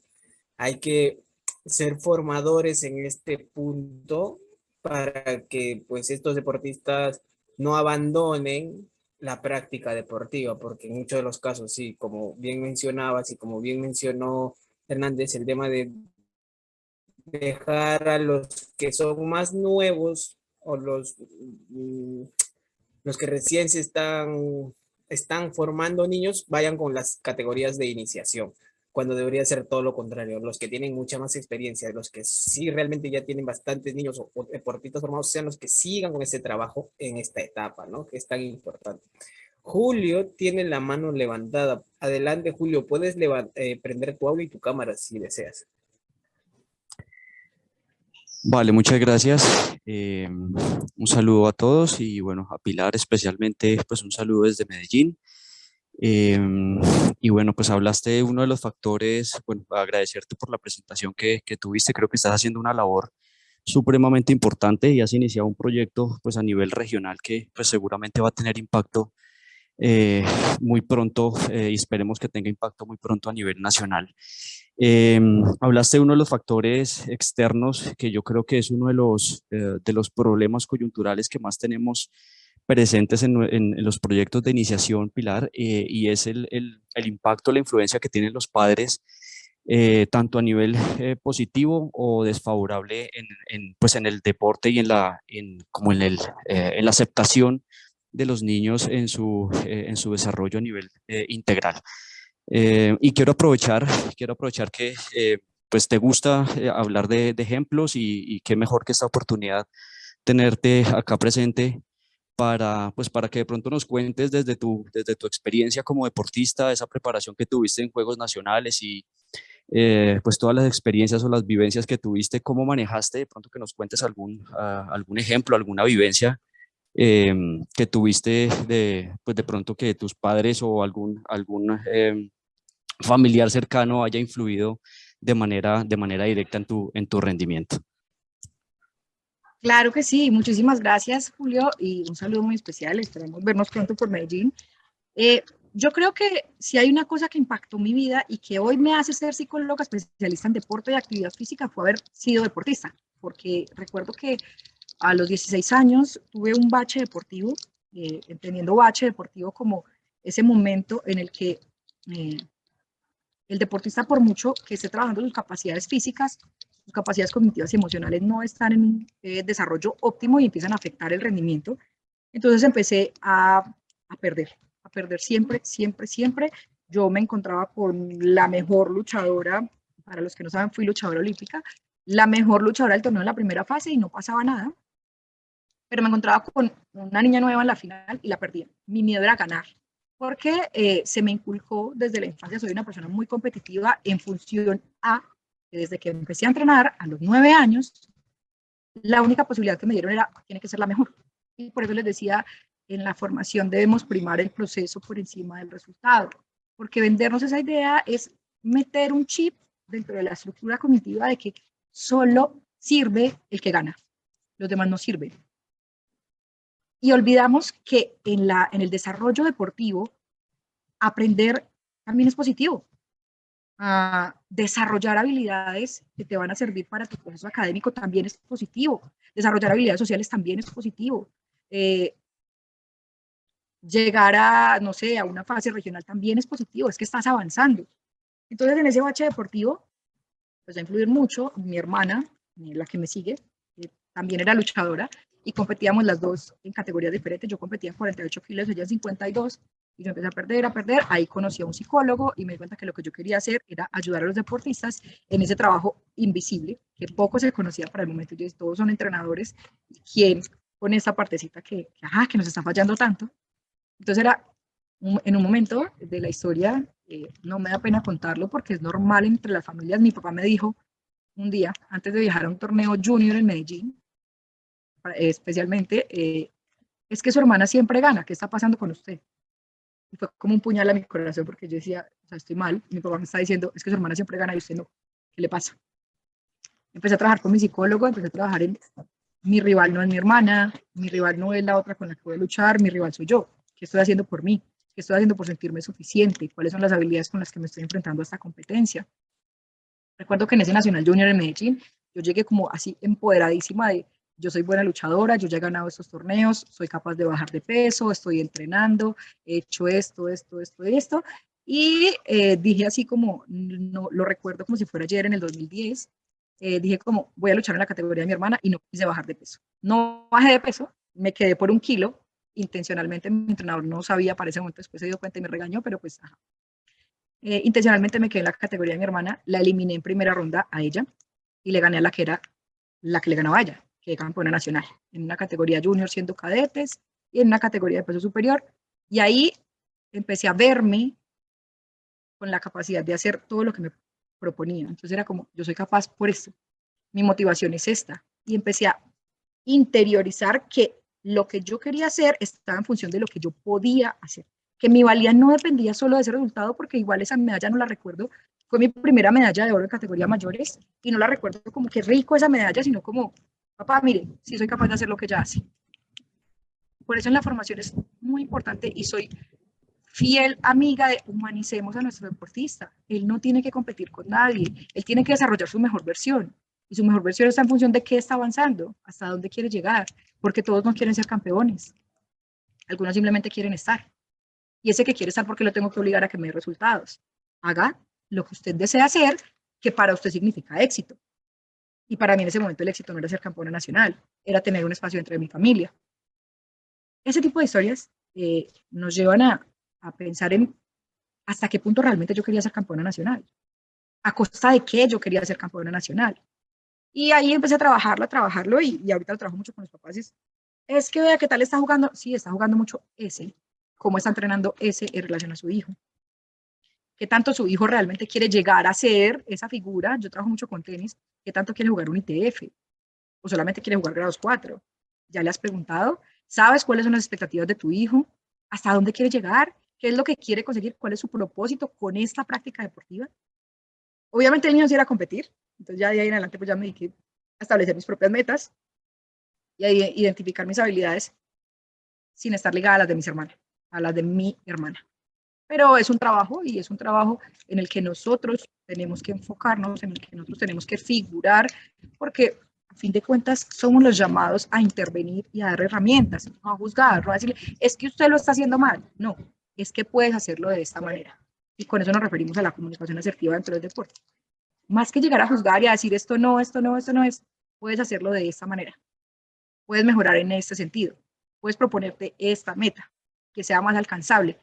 Hay que ser formadores en este punto para que pues estos deportistas no abandonen la práctica deportiva, porque en muchos de los casos, sí, como bien mencionabas y como bien mencionó Hernández, el tema de dejar a los que son más nuevos o los que recién están formando niños, vayan con las categorías de iniciación, cuando debería ser todo lo contrario. Los que tienen mucha más experiencia, los que sí realmente ya tienen bastantes niños o deportistas formados, sean los que sigan con este trabajo en esta etapa, ¿no? Que es tan importante. Julio tiene la mano levantada. Adelante, Julio, puedes prender tu audio y tu cámara si deseas. Vale, muchas gracias. Un saludo a todos y bueno, a Pilar especialmente, pues un saludo desde Medellín. Y bueno, pues hablaste de uno de los factores, bueno, agradecerte por la presentación que tuviste. Creo que estás haciendo una labor supremamente importante y has iniciado un proyecto pues a nivel regional que pues seguramente va a tener impacto muy pronto y esperemos que tenga impacto muy pronto a nivel nacional. Hablaste de uno de los factores externos que yo creo que es uno de los problemas coyunturales que más tenemos presentes en los proyectos de iniciación, Pilar, y es el impacto, la influencia que tienen los padres, tanto a nivel positivo o desfavorable pues en el deporte y como en la aceptación de los niños en su desarrollo a nivel integral. Y quiero aprovechar que pues te gusta hablar de ejemplos y qué mejor que esta oportunidad tenerte acá presente pues para que de pronto nos cuentes desde tu experiencia como deportista, esa preparación que tuviste en Juegos Nacionales y pues todas las experiencias o las vivencias que tuviste, cómo manejaste, de pronto que nos cuentes algún ejemplo, alguna vivencia que tuviste pues de pronto que tus padres o algún familiar cercano haya influido de manera directa en tu rendimiento. Claro que sí, muchísimas gracias, Julio, y un saludo muy especial. Esperamos vernos pronto por Medellín. Yo creo que si hay una cosa que impactó mi vida y que hoy me hace ser psicóloga especialista en deporte y actividad física fue haber sido deportista, porque recuerdo que a los 16 años tuve un bache deportivo, entendiendo bache deportivo como ese momento en el que el deportista, por mucho que esté trabajando sus capacidades físicas, sus capacidades cognitivas y emocionales no están en un desarrollo óptimo y empiezan a afectar el rendimiento. Entonces empecé a perder siempre, siempre, siempre. Yo me encontraba con la mejor luchadora, para los que no saben, fui luchadora olímpica, la mejor luchadora del torneo en la primera fase y no pasaba nada. Pero me encontraba con una niña nueva en la final y la perdía. Mi miedo era ganar, porque se me inculcó desde la infancia, soy una persona muy competitiva en función a que desde que empecé a entrenar a los 9 años, la única posibilidad que me dieron era, tiene que ser la mejor. Y por eso les decía, en la formación debemos primar el proceso por encima del resultado, porque vendernos esa idea es meter un chip dentro de la estructura cognitiva de que solo sirve el que gana, los demás no sirven. Y olvidamos que en el desarrollo deportivo, aprender también es positivo. Desarrollar habilidades que te van a servir para tu proceso académico también es positivo. Desarrollar habilidades sociales también es positivo. Llegar a, no sé, a una fase regional también es positivo, es que estás avanzando. Entonces, en ese bache deportivo, pues va a influir mucho mi hermana, la que me sigue, también era luchadora, y competíamos las dos en categorías diferentes. Yo competía en 48 kilos, ella en 52, y yo empecé a perder. Ahí conocí a un psicólogo y me di cuenta que lo que yo quería hacer era ayudar a los deportistas en ese trabajo invisible, que poco se conocía para el momento. Yo, todos son entrenadores, ¿quién con esa partecita que nos está fallando tanto? Entonces era en un momento de la historia, no me da pena contarlo porque es normal entre las familias. Mi papá me dijo un día, antes de viajar a un torneo junior en Medellín, especialmente, es que su hermana siempre gana, ¿qué está pasando con usted? Y fue como un puñal a mi corazón porque yo decía, o sea, estoy mal, mi papá me está diciendo, es que su hermana siempre gana y usted no, ¿qué le pasa? Empecé a trabajar con mi psicólogo, empecé a trabajar en, mi rival no es mi hermana, mi rival no es la otra con la que voy a luchar, mi rival soy yo, ¿qué estoy haciendo por mí? ¿Qué estoy haciendo por sentirme suficiente? ¿Cuáles son las habilidades con las que me estoy enfrentando a esta competencia? Recuerdo que en ese Nacional Junior en Medellín, yo llegué como así empoderadísima de, yo soy buena luchadora, yo ya he ganado estos torneos, soy capaz de bajar de peso, estoy entrenando, he hecho esto. Y dije así como, no, lo recuerdo como si fuera ayer en el 2010, dije como, voy a luchar en la categoría de mi hermana y no quise bajar de peso. No bajé de peso, me quedé por 1 kilo, intencionalmente mi entrenador no sabía para ese momento, después se dio cuenta y me regañó, pero pues, ajá. Intencionalmente me quedé en la categoría de mi hermana, la eliminé en primera ronda a ella y le gané a la que era la que le ganaba a ella, que es campeona nacional, en una categoría junior siendo cadetes y en una categoría de peso superior. Y ahí empecé a verme con la capacidad de hacer todo lo que me proponía. Entonces era como, yo soy capaz por esto, mi motivación es esta. Y empecé a interiorizar que lo que yo quería hacer estaba en función de lo que yo podía hacer, que mi valía no dependía solo de ese resultado, porque igual esa medalla no la recuerdo, fue mi primera medalla de oro en categoría mayores, y no la recuerdo como que rico esa medalla, sino como, papá, mire, sí soy capaz de hacer lo que ella hace. Por eso en la formación es muy importante y soy fiel amiga de humanicemos a nuestro deportista. Él no tiene que competir con nadie, él tiene que desarrollar su mejor versión. Y su mejor versión está en función de qué está avanzando, hasta dónde quiere llegar, porque todos no quieren ser campeones. Algunos simplemente quieren estar. Y ese que quiere estar, porque lo tengo que obligar a que me dé resultados. Haga lo que usted desea hacer, que para usted significa éxito. Y para mí en ese momento el éxito no era ser campeona nacional, era tener un espacio dentro de mi familia. Ese tipo de historias nos llevan a pensar en hasta qué punto realmente yo quería ser campeona nacional, a costa de qué yo quería ser campeona nacional. Y ahí empecé a trabajarlo y ahorita lo trabajo mucho con los papás. Es que vea qué tal está jugando. Sí, está jugando mucho ese. Cómo está entrenando ese en relación a su hijo. Qué tanto su hijo realmente quiere llegar a ser esa figura. Yo trabajo mucho con tenis. Qué tanto quiere jugar un ITF o solamente quiere jugar grados 4. ¿Ya le has preguntado? ¿Sabes cuáles son las expectativas de tu hijo? ¿Hasta dónde quiere llegar? ¿Qué es lo que quiere conseguir? ¿Cuál es su propósito con esta práctica deportiva? Obviamente el niño sí era competir, entonces ya de ahí en adelante pues ya me dediqué a establecer mis propias metas y a identificar mis habilidades sin estar ligada a las de mis hermanas, a las de mi hermana. Pero es un trabajo y es un trabajo en el que nosotros tenemos que enfocarnos, en el que nosotros tenemos que figurar, porque a fin de cuentas somos los llamados a intervenir y a dar herramientas, no a juzgar, no a decirle, es que usted lo está haciendo mal. No, es que puedes hacerlo de esta manera. Y con eso nos referimos a la comunicación asertiva dentro del deporte. Más que llegar a juzgar y a decir esto no, esto no, esto no es, puedes hacerlo de esta manera. Puedes mejorar en este sentido. Puedes proponerte esta meta que sea más alcanzable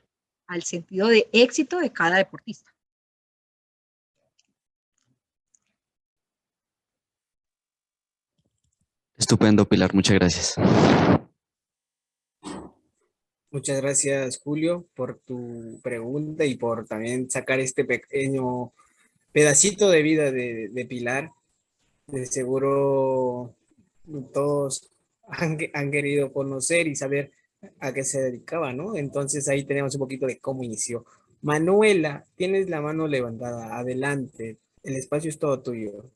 al sentido de éxito de cada deportista. Estupendo, Pilar, muchas gracias. Muchas gracias, Julio, por tu pregunta y por también sacar este pequeño pedacito de vida de Pilar. De seguro todos han querido conocer y saber a qué se dedicaba, ¿no? Entonces ahí tenemos un poquito de cómo inició. Manuela, tienes la mano levantada. Adelante. El espacio es todo tuyo.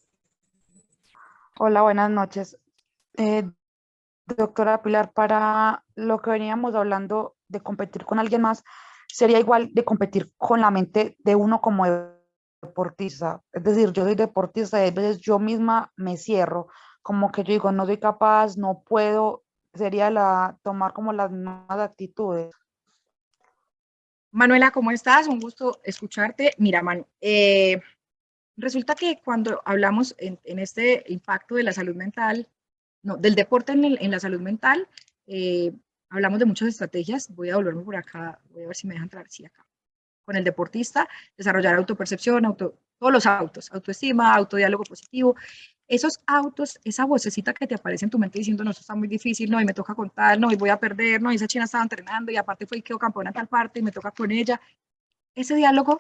Hola, buenas noches. Eh, Doctora Pilar, para lo que veníamos hablando de competir con alguien más, sería igual de competir con la mente de uno como deportista. Es decir, yo soy deportista y a veces yo misma me cierro, como que yo digo, no soy capaz, no puedo, sería tomar como las mismas actitudes. Manuela, ¿cómo estás? Un gusto escucharte. Mira, Manu, resulta que cuando hablamos en este impacto de la salud mental, no, del deporte en la salud mental, eh, hablamos de muchas estrategias. Voy a volverme por acá, voy a ver si me dejan entrar, sí, acá. Con el deportista, desarrollar autopercepción, todos los autos, autoestima, autodiálogo positivo. Esos autos, esa vocecita que te aparece en tu mente diciendo, no, eso está muy difícil, no, y me toca contar, no, y voy a perder, no, y esa china estaba entrenando, y aparte fue y quedó campeona en tal parte, y me toca con ella. Ese diálogo,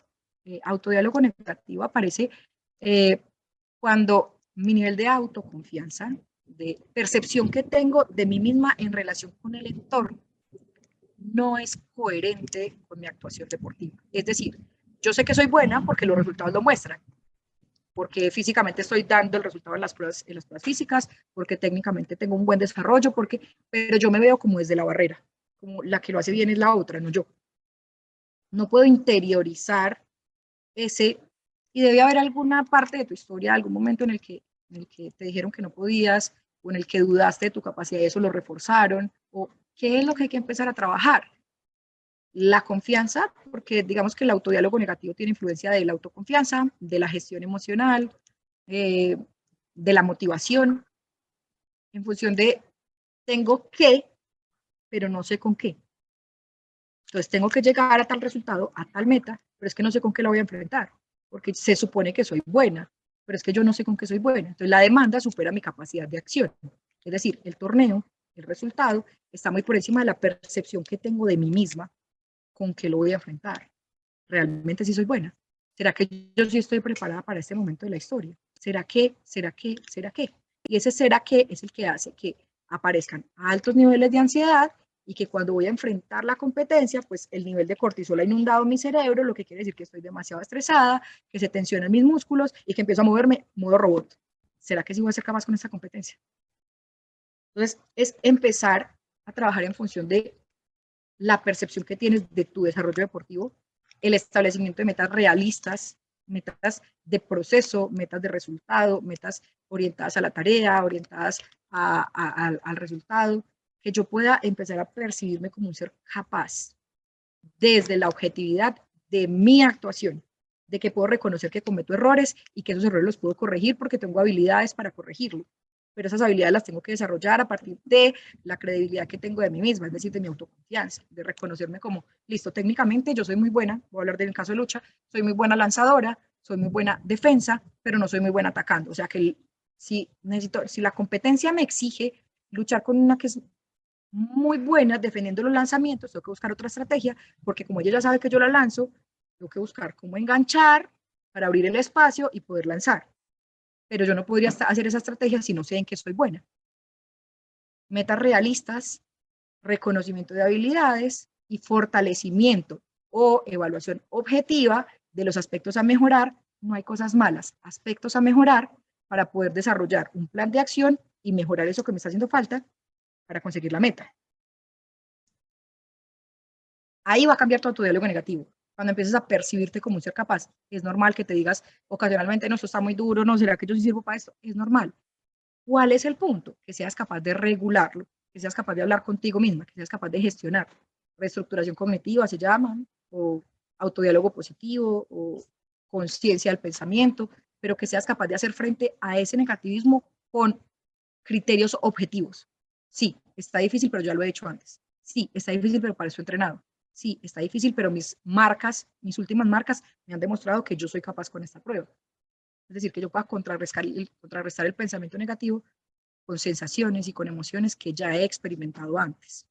autodiálogo negativo, aparece eh, cuando mi nivel de autoconfianza, de percepción que tengo de mí misma en relación con el entorno, no es coherente con mi actuación deportiva. Es decir, yo sé que soy buena porque los resultados lo muestran, porque físicamente estoy dando el resultado en las pruebas físicas, porque técnicamente tengo un buen desarrollo, pero yo me veo como desde la barrera, como la que lo hace bien es la otra, no yo. No puedo interiorizar ese, y debe haber alguna parte de tu historia, algún momento en el que te dijeron que no podías, o en el que dudaste de tu capacidad y eso lo reforzaron, o qué es lo que hay que empezar a trabajar. La confianza, porque digamos que el autodiálogo negativo tiene influencia de la autoconfianza, de la gestión emocional, eh, de la motivación, en función de tengo que, pero no sé con qué. Entonces tengo que llegar a tal resultado, a tal meta, pero es que no sé con qué la voy a enfrentar, porque se supone que soy buena, pero es que yo no sé con qué soy buena. Entonces la demanda supera mi capacidad de acción. Es decir, el torneo, el resultado, está muy por encima de la percepción que tengo de mí misma con qué lo voy a enfrentar. ¿Realmente sí soy buena? ¿Será que yo sí estoy preparada para este momento de la historia? ¿Será que, será que, será que? Y ese será que es el que hace que aparezcan altos niveles de ansiedad y que cuando voy a enfrentar la competencia, pues el nivel de cortisol ha inundado mi cerebro, lo que quiere decir que estoy demasiado estresada, que se tensionan mis músculos y que empiezo a moverme modo robot. ¿Será que sí voy a ser capaz con esta competencia? Entonces, es empezar a trabajar en función de la percepción que tienes de tu desarrollo deportivo, el establecimiento de metas realistas, metas de proceso, metas de resultado, metas orientadas a la tarea, orientadas al resultado, que yo pueda empezar a percibirme como un ser capaz desde la objetividad de mi actuación, de que puedo reconocer que cometo errores y que esos errores los puedo corregir porque tengo habilidades para corregirlo. Pero esas habilidades las tengo que desarrollar a partir de la credibilidad que tengo de mí misma, es decir, de mi autoconfianza, de reconocerme como, listo, técnicamente yo soy muy buena, voy a hablar del caso de lucha, soy muy buena lanzadora, soy muy buena defensa, pero no soy muy buena atacando. O sea que si la competencia me exige luchar con una que es muy buenas defendiendo los lanzamientos, tengo que buscar otra estrategia, porque como ella ya sabe que yo la lanzo, tengo que buscar cómo enganchar para abrir el espacio y poder lanzar. Pero yo no podría hacer esa estrategia si no sé en qué soy buena. Metas realistas, reconocimiento de habilidades y fortalecimiento o evaluación objetiva de los aspectos a mejorar. No hay cosas malas, aspectos a mejorar para poder desarrollar un plan de acción y mejorar eso que me está haciendo falta para conseguir la meta. Ahí va a cambiar todo tu diálogo negativo. Cuando empieces a percibirte como un ser capaz, es normal que te digas ocasionalmente, no, esto está muy duro, no, ¿será que yo sí sirvo para esto? Es normal. ¿Cuál es el punto? Que seas capaz de regularlo, que seas capaz de hablar contigo misma, que seas capaz de gestionar. Reestructuración cognitiva se llama, o autodiálogo positivo, o conciencia del pensamiento, pero que seas capaz de hacer frente a ese negativismo con criterios objetivos. Sí, está difícil, pero ya lo he hecho antes. Sí, está difícil, pero para eso he entrenado. Sí, está difícil, pero mis marcas, mis últimas marcas, me han demostrado que yo soy capaz con esta prueba. Es decir, que yo pueda contrarrestar el pensamiento negativo con sensaciones y con emociones que ya he experimentado antes.